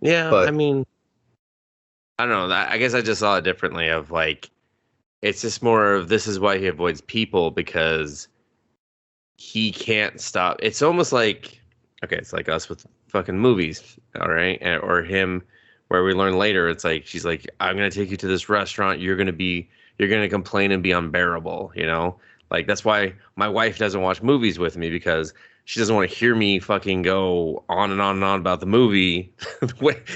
Yeah, I But mean, I don't know. I guess I just saw it differently of like it's just more of this is why he avoids people because he can't stop. It's almost like okay, it's like us with fucking movies, all right? Or him where we learn later it's like she's like I'm going to take you to this restaurant, you're going to complain and be unbearable, you know? Like that's why my wife doesn't watch movies with me because she doesn't want to hear me fucking go on and on and on about the movie.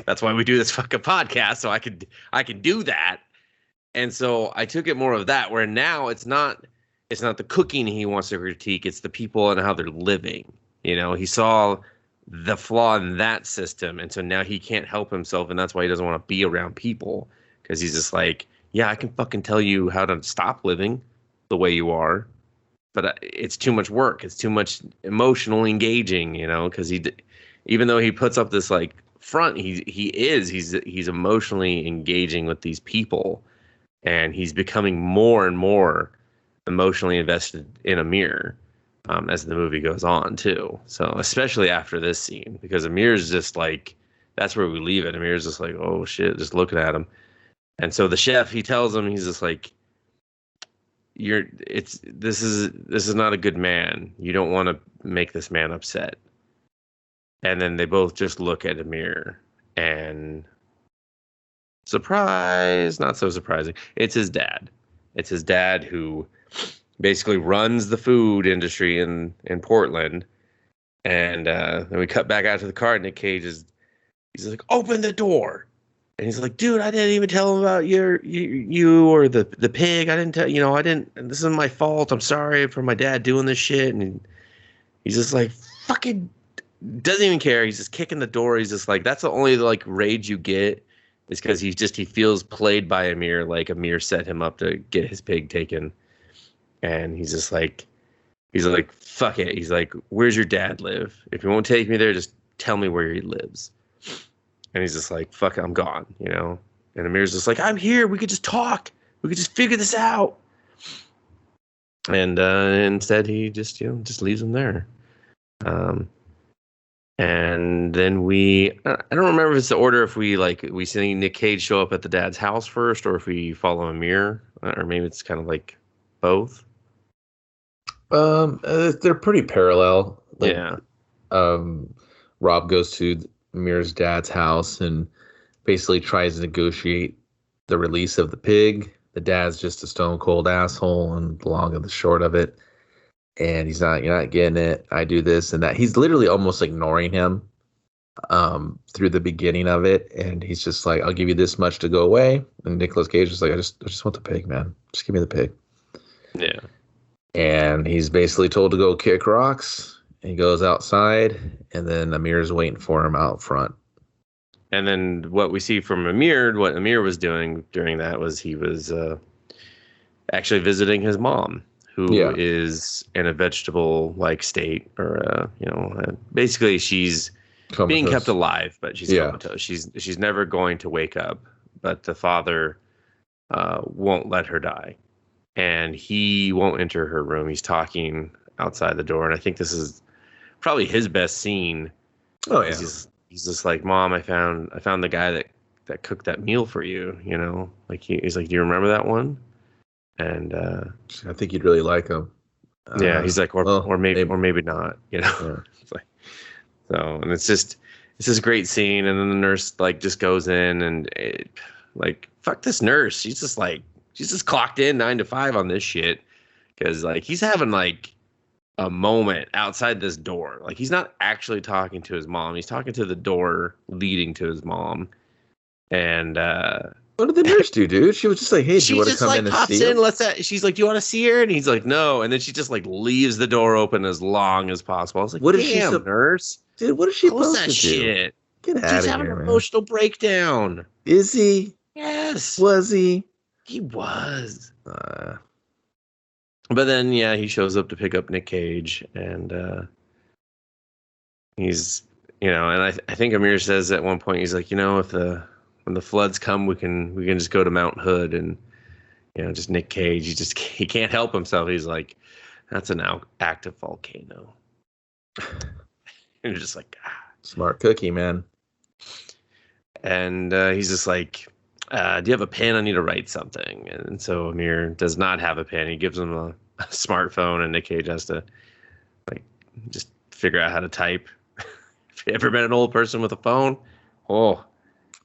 That's why we do this fucking podcast so I can do that. And so I took it more of that where now it's not the cooking he wants to critique, it's the people and how they're living. He saw the flaw in that system and so now he can't help himself and that's why he doesn't want to be around people because he's just like, yeah, I can fucking tell you how to stop living the way you are, but it's too much work. It's too much emotionally engaging, because even though he puts up this like front, he's emotionally engaging with these people and he's becoming more and more emotionally invested in Amir as the movie goes on too. So especially after this scene, because Amir's just like that's where we leave it. Amir's just like, oh shit, just looking at him. And so the chef, he tells him, he's just like, this is not a good man. You don't want to make this man upset. And then they both just look at Amir and surprise, not so surprising. It's his dad. It's his dad who basically runs the food industry in Portland. And then we cut back out to the car. Nick Cage he's like, open the door. And he's like, dude, I didn't even tell him about you or the pig. I didn't tell, I didn't, this is my fault. I'm sorry for my dad doing this shit. And he's just like, fucking doesn't even care. He's just kicking the door. He's just like, that's the only like rage you get is because he feels played by Amir. Like Amir set him up to get his pig taken. And he's like, fuck it. He's like, where's your dad live? If you won't take me there, just tell me where he lives. And he's just like, fuck it, I'm gone, And Amir's just like, I'm here. We could just talk. We could just figure this out. And instead, he just leaves him there. And then I don't remember if it's the order if we see Nick Cage show up at the dad's house first or if we follow Amir, or maybe it's kind of like both. They're pretty parallel. Like, Yeah. Rob goes to Amir's dad's house and basically tries to negotiate the release of the pig. The dad's just a stone cold asshole, and the long and the short of it. And you're not getting it. I do this and that. He's literally almost ignoring him through the beginning of it. And he's just like, I'll give you this much to go away. And Nicolas Cage is like, I just want the pig, man. Just give me the pig. Yeah. And he's basically told to go kick rocks. He goes outside, and then Amir's waiting for him out front. And then what we see from Amir, what Amir was doing during that was he was actually visiting his mom, who is in a vegetable-like state, or basically she's comatose. Being kept alive, but she's comatose. She's never going to wake up, but the father won't let her die, and he won't enter her room. He's talking outside the door, and I think this is probably his best scene. Oh yeah. He's just like, Mom, I found the guy that cooked that meal for you, like he's like, do you remember that one? And I think you'd really like him. Yeah, he's like, or maybe not, Yeah. It's like, so, and it's this great scene, and then the nurse like just goes in and fuck this nurse. She's just clocked in 9 to 5 on this shit, because like he's having like a moment outside this door. Like he's not actually talking to his mom. He's talking to the door leading to his mom. And what did the nurse do, dude? She was just like, hey, do you want to come in and see her? She's like, do you want to see her? And he's like, no. And then she just like leaves the door open as long as possible. I was like, what is she, nurse? Dude, what is she supposed to do? Shit. Get out of here, She's having an emotional breakdown. Is he? Yes. Was he? He was. But then, yeah, he shows up to pick up Nick Cage, and he's, and I think Amir says at one point, he's like, when the floods come, we can just go to Mount Hood, and just Nick Cage, he can't help himself. He's like, that's an active volcano. And you're just like, smart cookie, man. And he's just like, do you have a pen? I need to write something. And so Amir does not have a pen. He gives him a smartphone, and Nick Cage has to like just figure out how to type. If you ever been an old person with a phone, dude,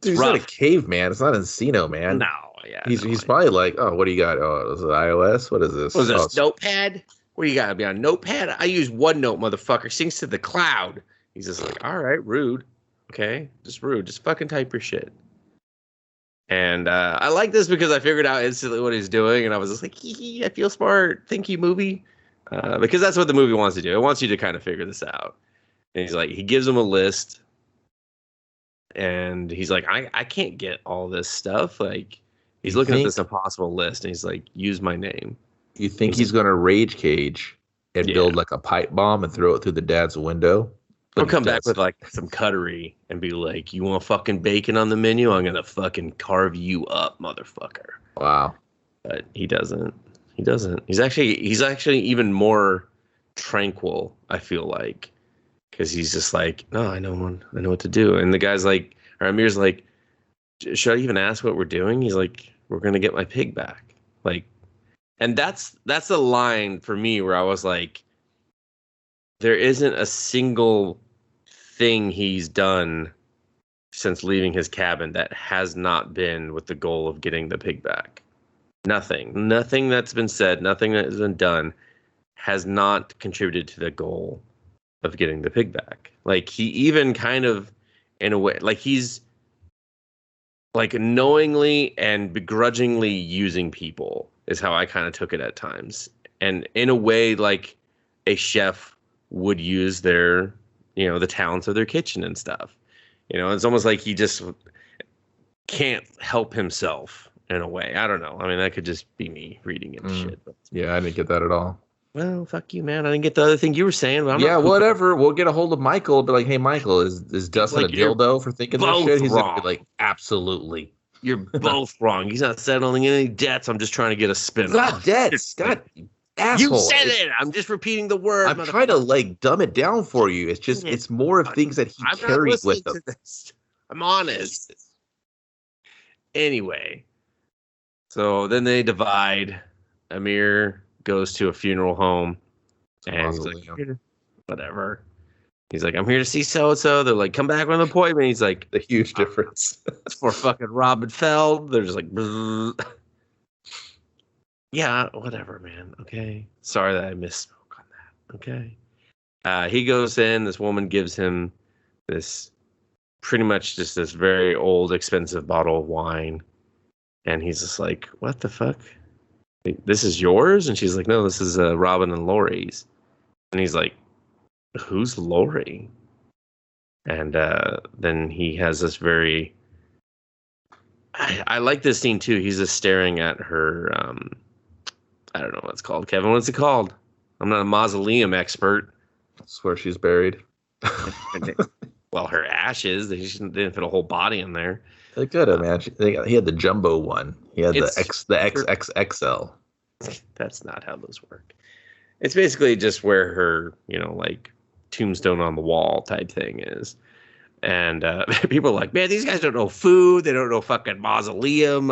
he's not a caveman. It's not Encino, man. No, yeah. He's probably like, oh, what do you got? Oh, is it iOS? What is this? What is this, Notepad? What do you got? Be on Notepad? I use OneNote, motherfucker. Syncs to the cloud. He's just like, all right, rude. Okay, just rude. Just fucking type your shit. And I like this because I figured out instantly what he's doing, and I was just like, I feel smart. Thank you, movie. Because that's what the movie wants to do. It wants you to kind of figure this out. And he's like, he gives him a list, and he's like, I can't get all this stuff. Like, he's looking at this impossible list, and he's like, use my name. You think he's going to rage cage and build like a pipe bomb and throw it through the dad's window? He'll come back with like some cuttery and be like, you want fucking bacon on the menu? I'm going to fucking carve you up, motherfucker. Wow. But he doesn't. He's actually even more tranquil, I feel like. Because he's just like, no, I know what to do. And the guy's like, or Amir's like, should I even ask what we're doing? He's like, we're going to get my pig back. Like, and that's the line for me where I was like, there isn't a single thing he's done since leaving his cabin that has not been with the goal of getting the pig back. Nothing that's been said, nothing that has been done has not contributed to the goal of getting the pig back. Like, he even kind of, in a way, like he's like knowingly and begrudgingly using people is how I kind of took it at times. And in a way, like a chef would use their, the talents of their kitchen and stuff. It's almost like he just can't help himself in a way. I don't know. I mean, that could just be me reading it shit. But. Yeah, I didn't get that at all. Well, fuck you, man. I didn't get the other thing you were saying. But whatever. We'll get a hold of Michael and be like, hey, Michael, is Dustin a dildo for thinking this shit? He's going to be like, absolutely. You're both wrong. He's not settling any debts. I'm just trying to get a spin. It's not debts. God, asshole. You said it. I'm just repeating the word. I'm trying to like dumb it down for you. It's just it's more of things that he carries with him. I'm honest. Anyway, so then they divide. Amir goes to a funeral home, and he's like, whatever. He's like, I'm here to see so-and-so. They're like, come back with an appointment. He's like, The huge difference. it's for fucking Robin Feld. They're just like, yeah, whatever, man. Okay. Sorry that I misspoke on that. Okay. He goes in. This woman gives him this pretty much just this very old, expensive bottle of wine. And he's just like, what the fuck? This is yours? And she's like, no, this is Robin and Lori's. And he's like, who's Lori? And then he has this very... I like this scene too. He's just staring at her... I don't know what it's called. Kevin, what's it called? I'm not a mausoleum expert. That's where she's buried. Well, her ashes. They didn't fit a whole body in there. They could have, man. He had the jumbo one. He had the XXXL. That's not how those work. It's basically just where her, like tombstone on the wall type thing is. And people are like, man, these guys don't know food. They don't know fucking mausoleum.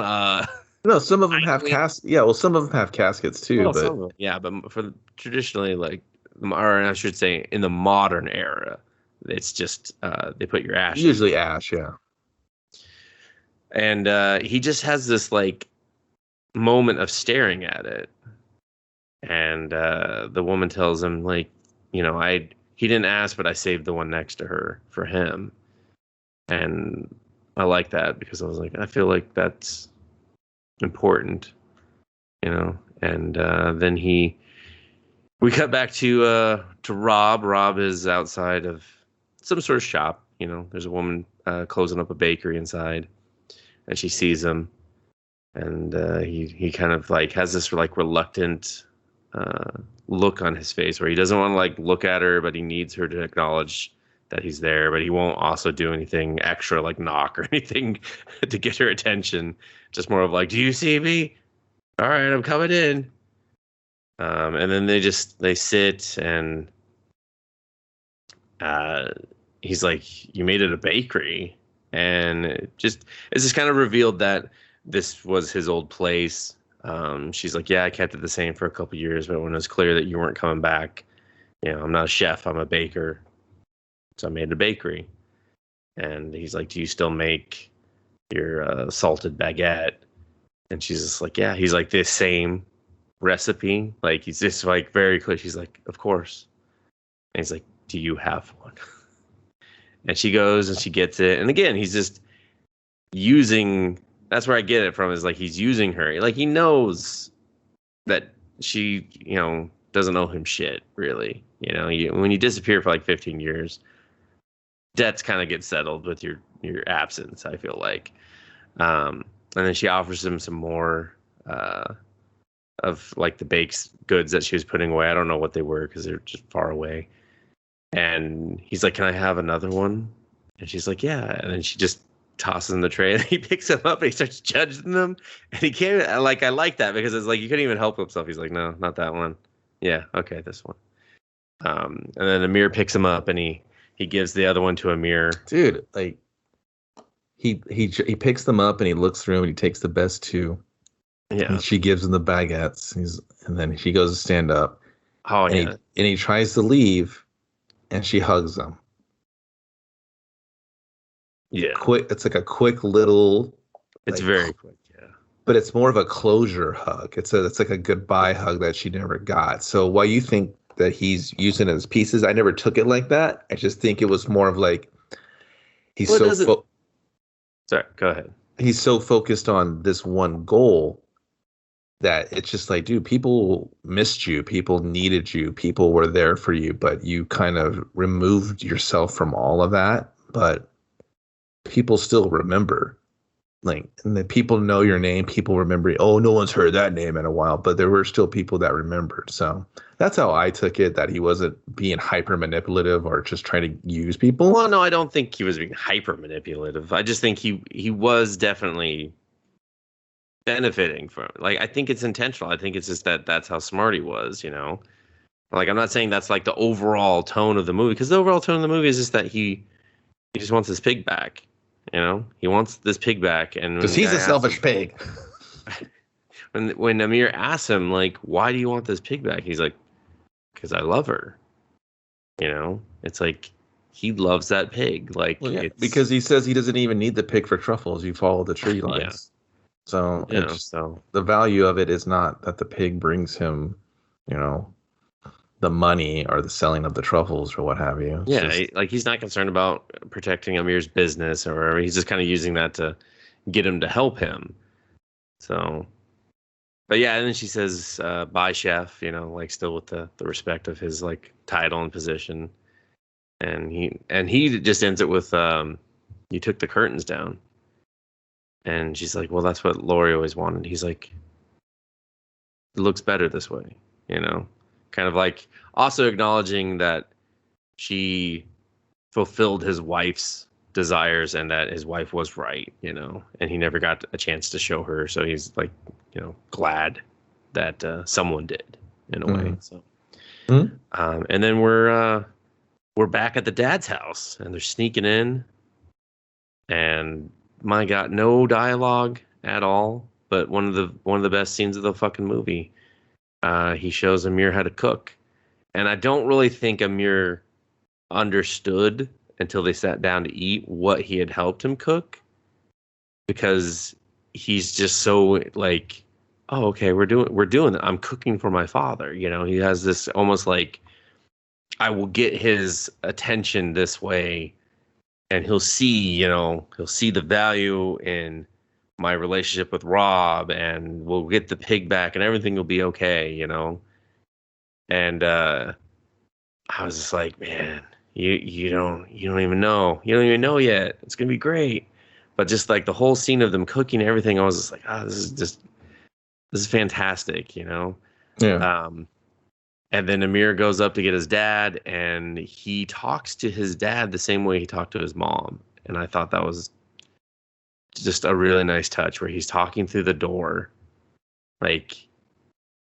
No, some of them have caskets. Yeah, well, some of them have caskets too. Well, but yeah, but for traditionally, like, or I should say, in the modern era, it's just they put your ashes. Usually ash, yeah. And he just has this like moment of staring at it, and the woman tells him like, he didn't ask, but I saved the one next to her for him, and I like that because I was like, I feel like that's important, and then we cut back to Rob. Rob is outside of some sort of shop. There's a woman closing up a bakery inside, and she sees him, and he kind of like has this like reluctant look on his face where he doesn't want to like look at her, but he needs her to acknowledge that he's there, but he won't also do anything extra like knock or anything to get her attention. Just more of like, do you see me? All right, I'm coming in. And then they sit, and he's like, you made it a bakery. And it's just kind of revealed that this was his old place. She's like, yeah, I kept it the same for a couple years, but when it was clear that you weren't coming back, I'm not a chef, I'm a baker. So I made a bakery. And he's like, do you still make your salted baguette? And she's just like, yeah. He's like, this same recipe? Like, he's just like very clear. She's like, of course. And he's like, do you have one? And she goes and she gets it. And again, he's just using... That's where I get it from, is like he's using her. Like, he knows that she, doesn't know him shit, really. When you disappear for like 15 years, debts kind of get settled with your absence, I feel like. And then she offers him some more of like the baked goods that she was putting away. I don't know what they were because they're just far away. And he's like, can I have another one? And she's like, yeah. And then she just tosses in the tray, and he picks them up and he starts judging them. And he can't, I like that because it's like, you couldn't even help himself. He's like, no, not that one. Yeah, okay, this one. And then Amir picks him up and he gives the other one to Amir. Dude, like he picks them up and he looks through them and he takes the best two. Yeah. And she gives him the baguettes. And then she goes to stand up. Oh, and yeah. He tries to leave, and she hugs him. Yeah. Quick. It's like a quick little. It's very quick, yeah. But it's more of a closure hug. It's like a goodbye hug that she never got. So while you think that he's using it as pieces, I never took it like that. I just think it was more of like Sorry, go ahead. He's so focused on this one goal that it's just like, dude, people missed you, people needed you, people were there for you, but you kind of removed yourself from all of that. But people still remember. Like, and then people know your name, people remember, oh, no one's heard that name in a while, but there were still people that remembered. So that's how I took it, that he wasn't being hyper manipulative or just trying to use people. Well, no, I don't think he was being hyper manipulative. I just think he was definitely benefiting from it. Like, I think it's intentional. I think it's just that's how smart he was, Like, I'm not saying that's like the overall tone of the movie, because the overall tone of the movie is just that he just wants his pig back. He wants this pig back, and because he's a selfish pig. When Amir asks him, like, why do you want this pig back? He's like, because I love her. It's like, he loves that pig. Like, Well, yeah, it's because he says he doesn't even need the pig for truffles. You follow the tree lines. yeah, So you know, it's so the value of it is not that the pig brings him, you know, the money or the selling of the truffles or what have you. It's yeah, just like he's not concerned about protecting Amir's business or whatever. He's just kind of using that to get him to help him. So, but yeah, and then she says, "Bye, chef." You know, like still with the respect of his like title and position. And he just ends it with, "You took the curtains down." And she's like, "Well, that's what Lori always wanted." He's like, "It looks better this way," you know, kind of like also acknowledging that she fulfilled his wife's desires and that his wife was right, you know, and he never got a chance to show her. So he's like, you know, glad that someone did in a way. So, Mhm. and then we're back at the dad's house and they're sneaking in, and my God, no dialogue at all. But one of the best scenes of the fucking movie. He shows Amir how to cook, and I don't really think Amir understood until they sat down to eat what he had helped him cook, because he's just so like, oh, okay, we're doing it. I'm cooking for my father. You know, he has this almost like, I will get his attention this way, and he'll see the value in my relationship with Rob, and we'll get the pig back, and everything will be okay. And I was just like, man, you don't even know yet. It's gonna be great. But just like the whole scene of them cooking and everything, I was just like, this is fantastic. Yeah. Um, and then Amir goes up to get his dad, and he talks to his dad the same way he talked to his mom. And I thought that was just a really nice touch, where he's talking through the door, like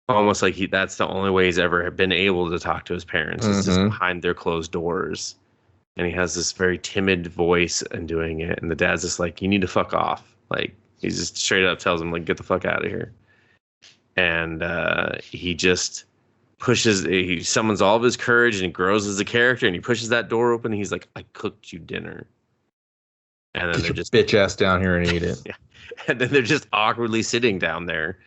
almost like that's the only way he's ever been able to talk to his parents, is just Mm-hmm. behind their closed doors. And he has this very timid voice and doing it. And the dad's just like, you need to fuck off. Like, he just straight up tells him, like, get the fuck out of here. And he just he summons all of his courage and he grows as a character, and he pushes that door open. And he's like, I cooked you dinner. And then Get they're your just, bitch ass down here and eat it. yeah. And then they're just awkwardly sitting down there.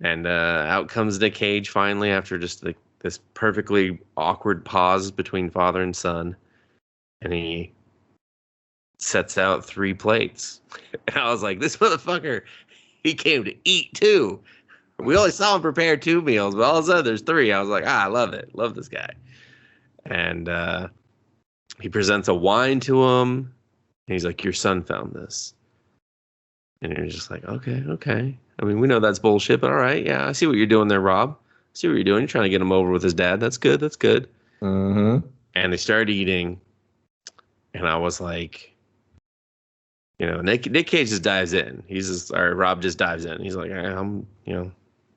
And out comes Nick Cage finally, after just like this perfectly awkward pause between father and son. And he sets out 3 plates. And I was like, this motherfucker, he came to eat too. We only saw him prepare 2 meals, but all of a sudden there's 3. I was like, I love it. Love this guy. And he presents a wine to him. And he's like, your son found this. And you're just like, okay. I mean, we know that's bullshit, but all right. Yeah, I see what you're doing there, Rob. I see what you're doing. You're trying to get him over with his dad. That's good. Mm-hmm. And they started eating. And I was like, Nick Cage just dives in. Rob just dives in. He's like,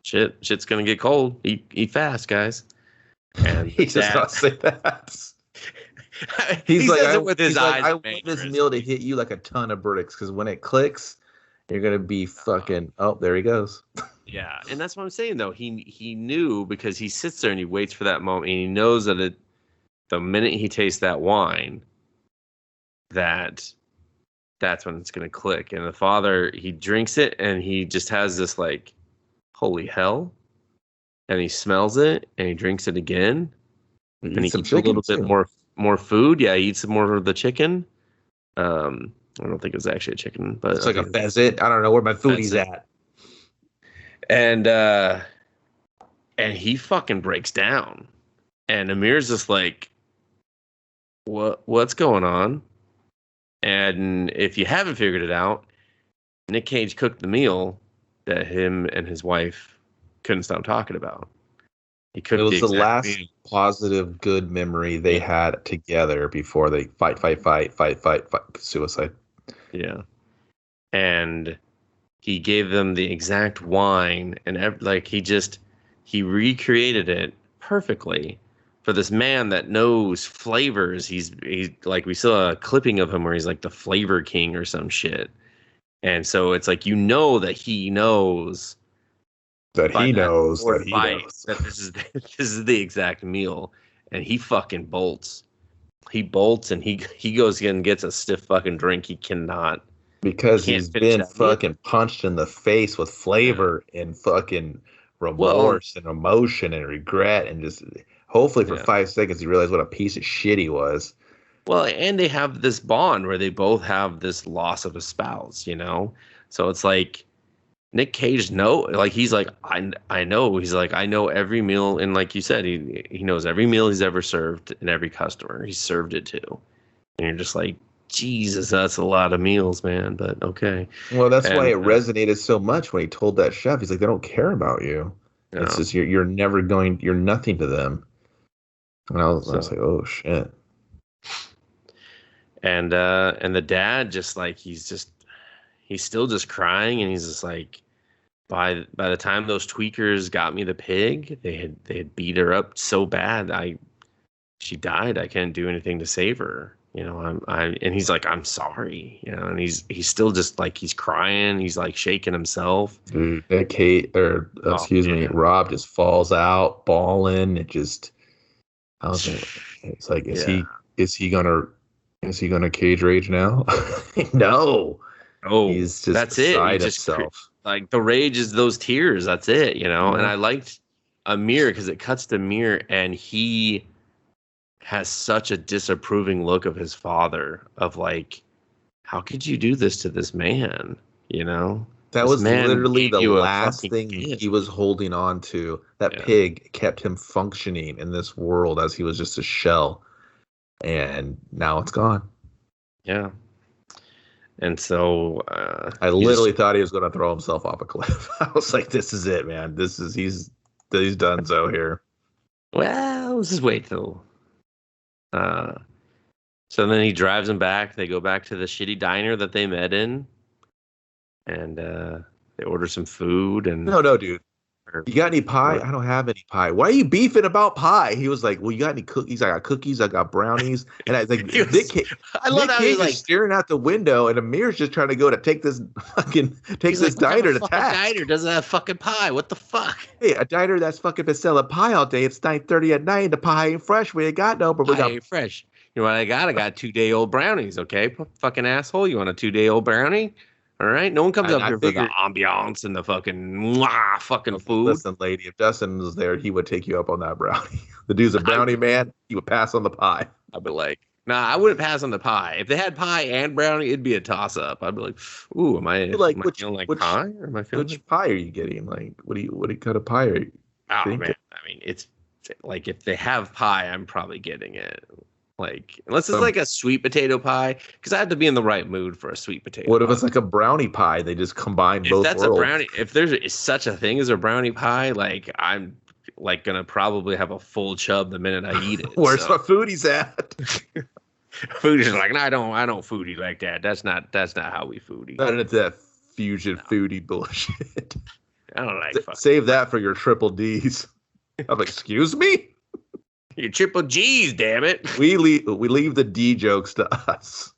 shit's gonna get cold. Eat fast, guys. And He does not say that. He's he like, says it with his eyes. I want this meal to hit you like a ton of bricks, because when it clicks, you're gonna be fucking. Oh, there he goes. Yeah, and that's what I'm saying though. He knew, because he sits there and he waits for that moment, and he knows that the minute he tastes that wine, that's when it's gonna click. And the father, he drinks it and he just has this like, holy hell, and he smells it and he drinks it again, and he eats a little bit more food. Yeah, he eats some more of the chicken. I don't think it was actually a chicken, but it's like a pheasant. I don't know where my foodie's at. And he fucking breaks down, and Amir's just like, what's going on? And if you haven't figured it out, Nick Cage cooked the meal that him and his wife couldn't stop talking about. He cooked. It was the last positive, good memory they had together before they fight, suicide. Yeah, and he gave them the exact wine, and like he recreated it perfectly for this man that knows flavors. He's like, we saw a clipping of him where he's like the flavor king or some shit. And so it's like, that he knows that this is the exact meal, and he fucking bolts. he bolts and he goes in and gets a stiff fucking drink. He cannot. Because Can't he's finish been that meal. fucking punched in the face with flavor and fucking remorse and emotion and regret, and just hopefully for 5 seconds he realized what a piece of shit he was. Well, and they have this bond where they both have this loss of a spouse, you know? So it's like Nick Cage he's like, I know. He's like, I know every meal, and like you said, he knows every meal he's ever served and every customer he's served it to. And you're just like, Jesus, that's a lot of meals, man. But okay. Well, that's why it resonated so much when he told that chef. He's like, they don't care about you. No. It's just you're nothing to them. And I was like, oh shit. And the dad just like he's still just crying, and he's just like, by the time those tweakers got me the pig, they had beat her up so bad she died. I can't do anything to save her. You know, and he's like, I'm sorry, you know, and he's still just like, he's crying, he's like shaking himself. Dude, Rob just falls out bawling. It's like, is he gonna cage rage now? No. Oh, he's just that's it. He just like the rage is those tears. That's it, you know. Mm-hmm. And I liked Amir because it cuts to Amir, and he has such a disapproving look of his father, of like, how could you do this to this man? You know, that was literally the last thing he was holding on to. That pig kept him functioning in this world as he was just a shell, and now it's gone. Yeah. And so I literally thought he was going to throw himself off a cliff. I was like, this is it, man. He's done so here. Well, let's just wait till. So then he drives him back. They go back to the shitty diner that they met in, and they order some food. And no, dude. You got any pie? I don't have any pie. Why are you beefing about pie? He was like, well, you got any cookies? I got cookies. I got brownies. And I was like, Nick Cage is like staring out the window, and Amir's just trying to go to take this diner to task. Diner doesn't have fucking pie. What the fuck? Hey, a diner that's fucking been selling pie all day. It's 9:30 at night. The pie ain't fresh. We ain't got no, but we got ain't fresh. You know what I got? I got 2-day-old brownies. Okay, fucking asshole. You want a 2-day-old brownie? All right, no one comes up here for the ambiance and the fucking food. Listen, lady, if Dustin was there, he would take you up on that brownie. The dude's a brownie man. He would pass on the pie. I'd be like, nah, I wouldn't pass on the pie. If they had pie and brownie, it'd be a toss-up. I'd be like, ooh, am I feeling like pie? Or am I feeling which pie are you getting? Like, what kind of pie are you thinking? Man, I mean, it's like, if they have pie, I'm probably getting it. Like, unless it's like a sweet potato pie, because I have to be in the right mood for a sweet potato. What if it's like a brownie pie? They just combine both. If that's a brownie, if there's such a thing as a brownie pie, like, I'm like gonna probably have a full chub the minute I eat it. Where's my foodies at? Foodie's like, no, I don't foodie like that. That's not how we foodie. Not into that fusion foodie bullshit. I don't like. Save that for your triple D's. I'm like, excuse me. Your triple G's, damn it. We leave the D jokes to us.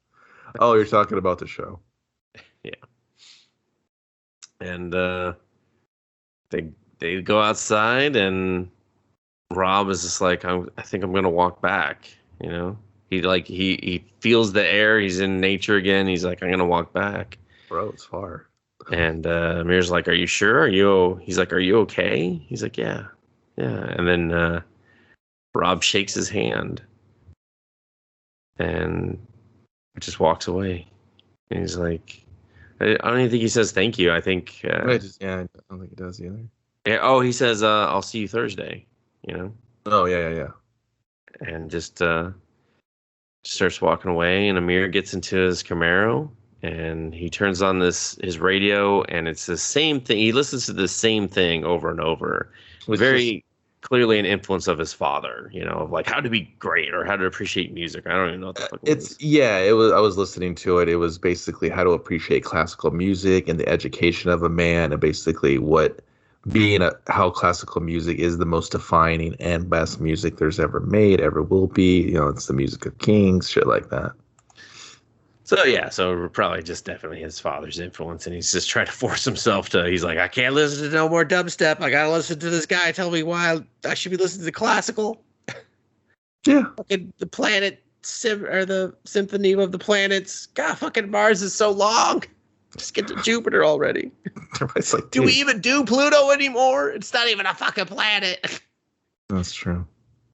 Oh, you're talking about the show. Yeah. And they go outside, and Rob is just like, I think I'm gonna walk back. You know, he feels the air. He's in nature again. He's like, I'm gonna walk back. Bro, it's far. And Amir's like, are you sure? He's like, are you okay? He's like, yeah. And then Rob shakes his hand and just walks away. And he's like, I don't even think he says thank you. I think. I don't think he does either. Yeah. Oh, he says, I'll see you Thursday, you know? Oh, yeah. And just starts walking away, and Amir gets into his Camaro, and he turns on his radio, and it's the same thing. He listens to the same thing over and over. Very clearly an influence of his father, you know, of like how to be great or how to appreciate music. I don't even know what the fuck it was. It was. I was listening to it. It was basically how to appreciate classical music and the education of a man, and basically how classical music is the most defining and best music there's ever made, ever will be. You know, it's the music of kings, shit like that. So probably just definitely his father's influence, and he's just trying to force himself to. He's like, I can't listen to no more dubstep. I gotta listen to this guy tell me why I should be listening to classical. Yeah, fucking the planet the Symphony of the Planets. God, fucking Mars is so long. Just get to Jupiter already. It's like, do we even do Pluto anymore? It's not even a fucking planet. That's true.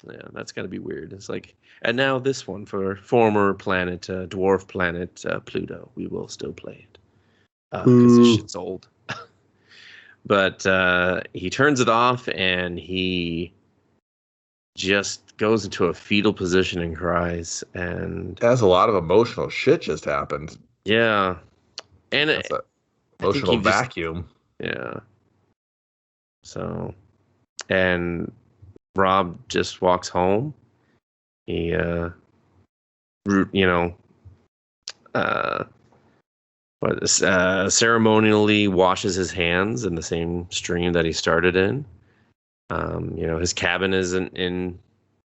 Yeah, that's gotta be weird. It's like, and now this one for former planet, dwarf planet Pluto. We will still play it because this shit's old. But he turns it off and he just goes into a fetal position and cries. And that's a lot of emotional shit just happened. Yeah, and that's an emotional vacuum. Yeah. So, and Rob just walks home. He, ceremonially washes his hands in the same stream that he started in. His cabin isn't in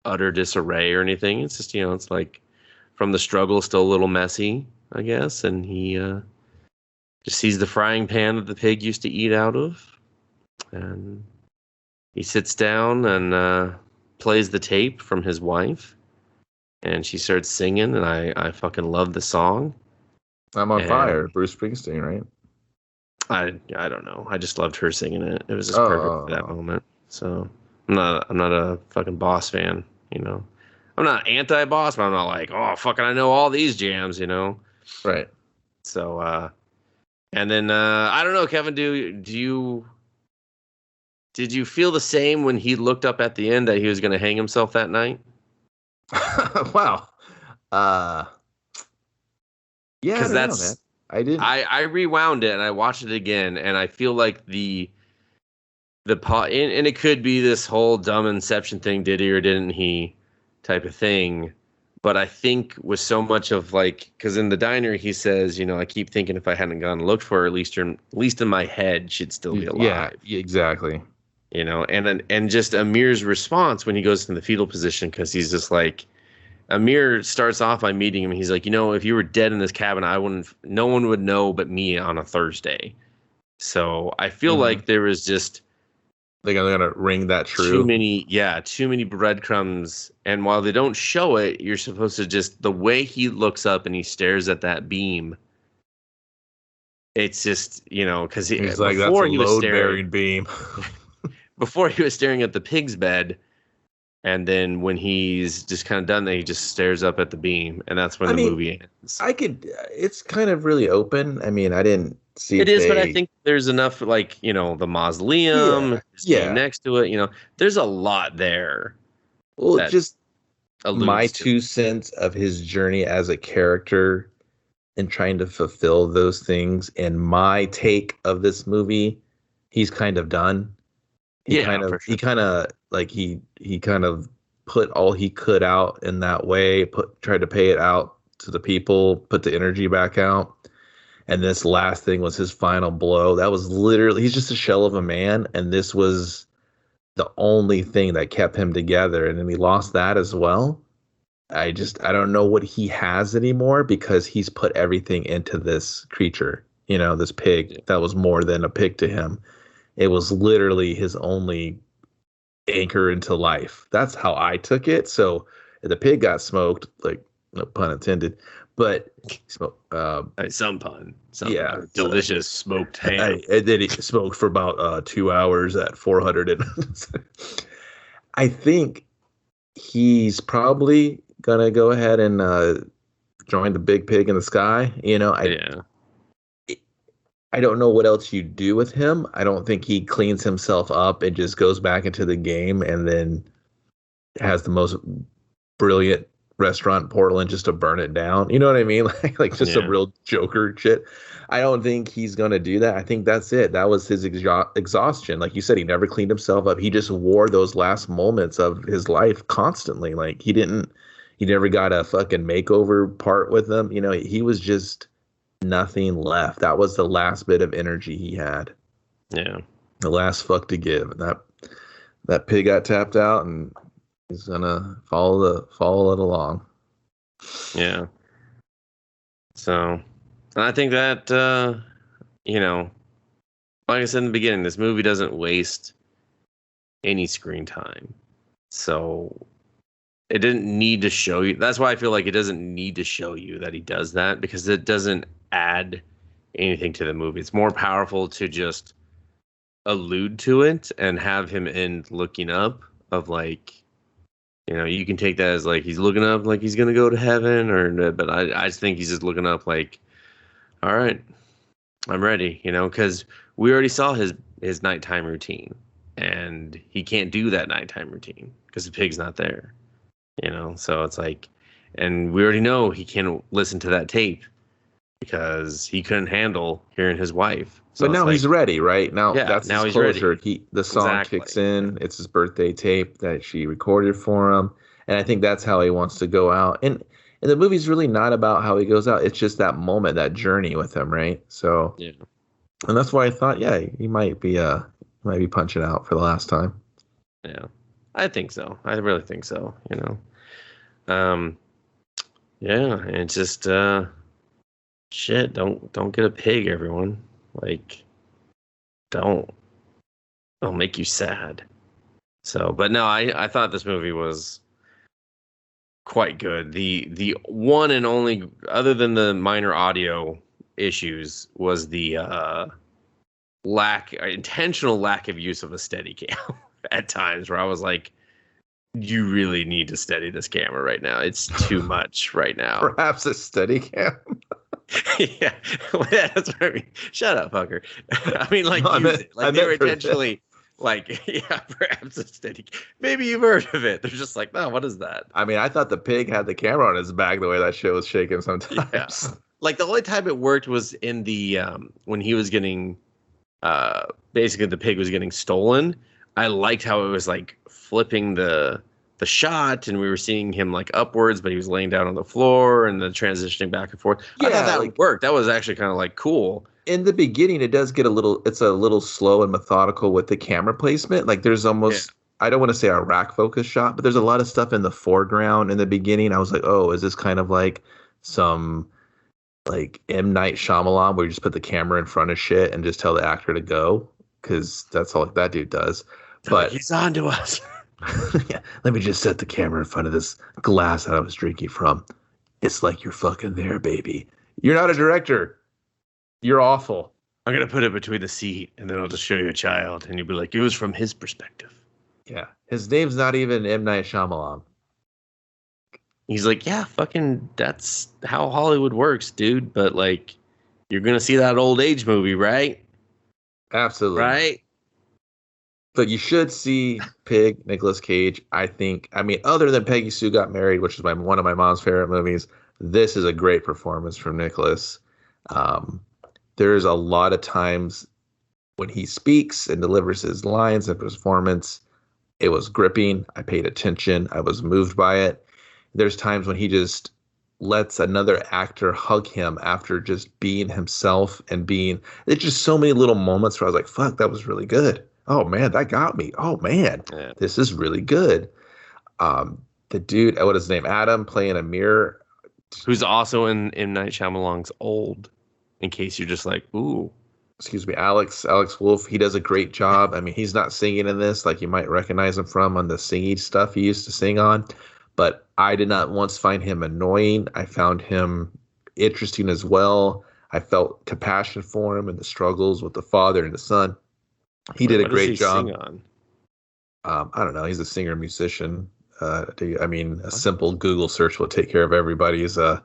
utter disarray or anything. It's just, it's like from the struggle, still a little messy, I guess. And he just sees the frying pan that the pig used to eat out of. And he sits down and plays the tape from his wife. And she starts singing, and I fucking love the song. I'm on fire. Bruce Springsteen, right? I don't know. I just loved her singing it. It was just perfect for that moment. So I'm not a fucking Boss fan, I'm not anti-Boss, but I'm not like, oh fucking I know all these jams, Right. So and then I don't know, Kevin, did you feel the same when he looked up at the end that he was going to hang himself that night? Wow. Yeah, because man. I didn't. I rewound it and I watched it again, and I feel like the and it could be this whole dumb Inception thing, did he or didn't he type of thing. But I think with so much of because in the diner he says, I keep thinking if I hadn't gone and looked for her, at least in my head, she'd still be alive. Yeah, exactly. And just Amir's response when he goes in the fetal position, because he's just like, Amir starts off by meeting him. He's like, if you were dead in this cabin, no one would know but me on a Thursday. So I feel like there was just, they're gonna ring that true. Too many breadcrumbs. And while they don't show it, you're supposed to just, the way he looks up and he stares at that beam, it's just, because he's like, that's a load-bearing beam. Before he was staring at the pig's bed, and then when he's just kind of done that, he just stares up at the beam, and that's when the movie ends. It's kind of really open. I mean, I didn't see it. It is, but I think there's enough, the mausoleum, next to it. There's a lot there. Well, just my 2 cents of his journey as a character and trying to fulfill those things, and my take of this movie, he's kind of done. He kind of put all he could out in that way, tried to pay it out to the people, put the energy back out. And this last thing was his final blow. That was literally, he's just a shell of a man. And this was the only thing that kept him together. And then he lost that as well. I don't know what he has anymore, because he's put everything into this creature, this pig that was more than a pig to him. It was literally his only anchor into life. That's how I took it. So the pig got smoked, no pun intended, but some pun. Delicious smoked ham. And then he smoked for about 2 hours at 400. I think he's probably gonna go ahead and join the big pig in the sky. I don't know what else you do with him. I don't think he cleans himself up and just goes back into the game and then has the most brilliant restaurant in Portland just to burn it down. You know what I mean? Like just a real Joker shit. I don't think he's going to do that. I think that's it. That was his exhaustion. Like you said, he never cleaned himself up. He just wore those last moments of his life constantly. Like he never got a fucking makeover part with him. He was just nothing left. That was the last bit of energy he had. Yeah. The last fuck to give. And that pig got tapped out, and he's gonna follow it along. Yeah. So I think that like I said in the beginning, this movie doesn't waste any screen time. So it didn't need to show you. That's why I feel like it doesn't need to show you that he does that, because it doesn't add anything to the movie. It's more powerful to just allude to it and have him end looking up of like, you can take that as like he's looking up like he's gonna go to heaven, but I just think he's just looking up like, all right, I'm ready, because we already saw his nighttime routine, and he can't do that nighttime routine because the pig's not there, so it's like, and we already know he can't listen to that tape because he couldn't handle hearing his wife. So but now he's ready, right? Now, yeah, that's now his he's closure. ready. The song kicks in. It's his birthday tape that she recorded for him, and I think that's how he wants to go out. And the movie's really not about how he goes out. It's just that moment, that journey with him, right? So, yeah, and that's why I thought, yeah, he might be punching out for the last time. Yeah, I think so. I really think so. Yeah, and it's just shit. Don't get a pig, everyone. Like, don't. It'll make you sad. So, but no, I thought this movie was quite good. The one and only, other than the minor audio issues, was the intentional lack of use of a Steadicam at times, where I was like, you really need to steady this camera right now. It's too much right now. Perhaps a Steadicam. Yeah, that's what I mean. Shut up, fucker. I mean, like, no, use it. Like, they were intentionally, like, yeah, perhaps a steady. Maybe you've heard of it. They're just like, no, what is that? I mean, I thought the pig had the camera on his back the way that shit was shaking sometimes. Yeah. Like, the only time it worked was in the when he was getting basically the pig was getting stolen. I liked how it was like flipping the shot, and we were seeing him like upwards, but he was laying down on the floor, and then transitioning back and forth. Yeah, I thought that worked. That was actually kind of like cool. In the beginning, it does get it's a little slow and methodical with the camera placement. Like, there's almost, I don't want to say a rack focus shot, but there's a lot of stuff in the foreground in the beginning. I was like, oh, is this kind of like some like M. Night Shyamalan where you just put the camera in front of shit and just tell the actor to go? Because that's all that dude does. But he's on to us. Yeah, let me just set the camera in front of this glass that I was drinking from. It's like you're fucking there, baby. You're not a director. You're awful. I'm going to put it between the seat, and then I'll just show you a child, and you'll be like, it was from his perspective. Yeah. His name's not even M. Night Shyamalan. He's like, yeah, fucking, that's how Hollywood works, dude. But, like, you're going to see that old age movie, right? Absolutely. Right? But you should see Pig, Nicolas Cage. I think, I mean, other than Peggy Sue Got Married, which is one of my mom's favorite movies, this is a great performance from Nicolas. There's a lot of times when he speaks and delivers his lines and performance, it was gripping. I paid attention. I was moved by it. There's times when he just lets another actor hug him after just being himself and it's just so many little moments where I was like, fuck, that was really good. Oh man, that got me. Oh man, This is really good. The dude, what is his name? Adam, playing a mirror. Who's also in M. Night Shyamalan's Old, in case you're just like, ooh. Excuse me, Alex Wolff. He does a great job. I mean, he's not singing in this like you might recognize him from on the singing stuff he used to sing on. But I did not once find him annoying. I found him interesting as well. I felt compassion for him and the struggles with the father and the son. He did a great job. Sing on? I don't know. He's a singer musician. A simple Google search will take care of everybody's. I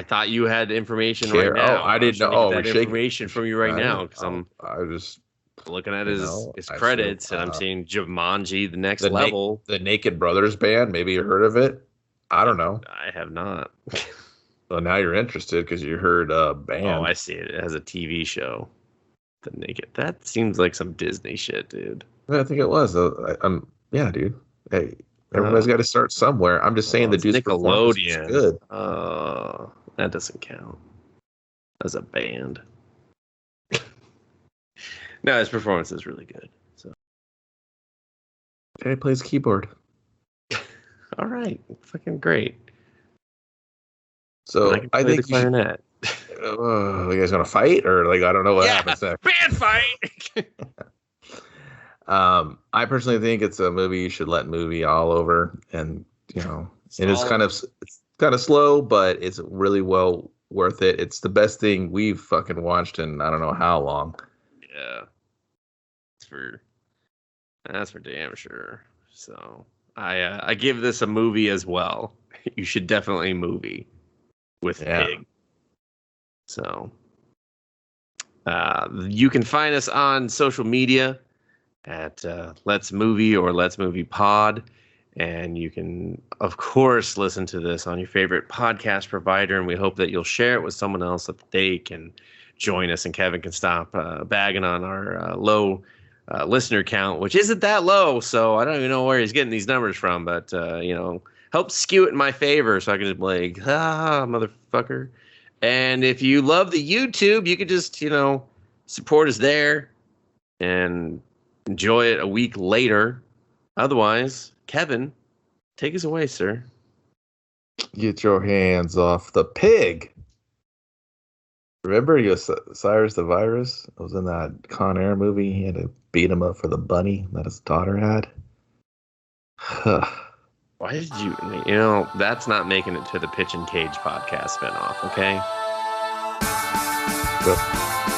thought you had information right now. Oh, I didn't know. Oh, that information from you right now because I was looking at his credits and I'm seeing Jumanji: The Next Level. The Naked Brothers Band. Maybe you heard of it. I don't know. I have not. Well, now you're interested because you heard band. Oh, I see it. It has a TV show. The Naked. That seems like some Disney shit, dude. I think it was. Yeah, dude. Hey, everybody's got to start somewhere. I'm just saying the dude's performance was good. That doesn't count as a band. No, his performance is really good. So, he plays keyboard. All right, fucking great. So I think the clarinet. You guys gonna fight or like I don't know what happens there. Band fight. I personally think it's a movie you should let movie all over and you know, it's kind of slow, but it's really well worth it. It's the best thing we've fucking watched in I don't know how long. Yeah, that's for damn sure. So I give this a movie as well. You should definitely movie with Pig. So you can find us on social media at Let's Movie or Let's Movie Pod. And you can, of course, listen to this on your favorite podcast provider. And we hope that you'll share it with someone else that they can join us. And Kevin can stop bagging on our low listener count, which isn't that low. So I don't even know where he's getting these numbers from. But, help skew it in my favor so I can just be like, motherfucker. And if you love the YouTube, you could just, support us there and enjoy it a week later. Otherwise, Kevin, take us away, sir. Get your hands off the pig. Remember Cyrus the Virus? It was in that Con Air movie. He had to beat him up for the bunny that his daughter had. Why did you, that's not making it to the Pitch and Cage podcast spinoff, okay? Good.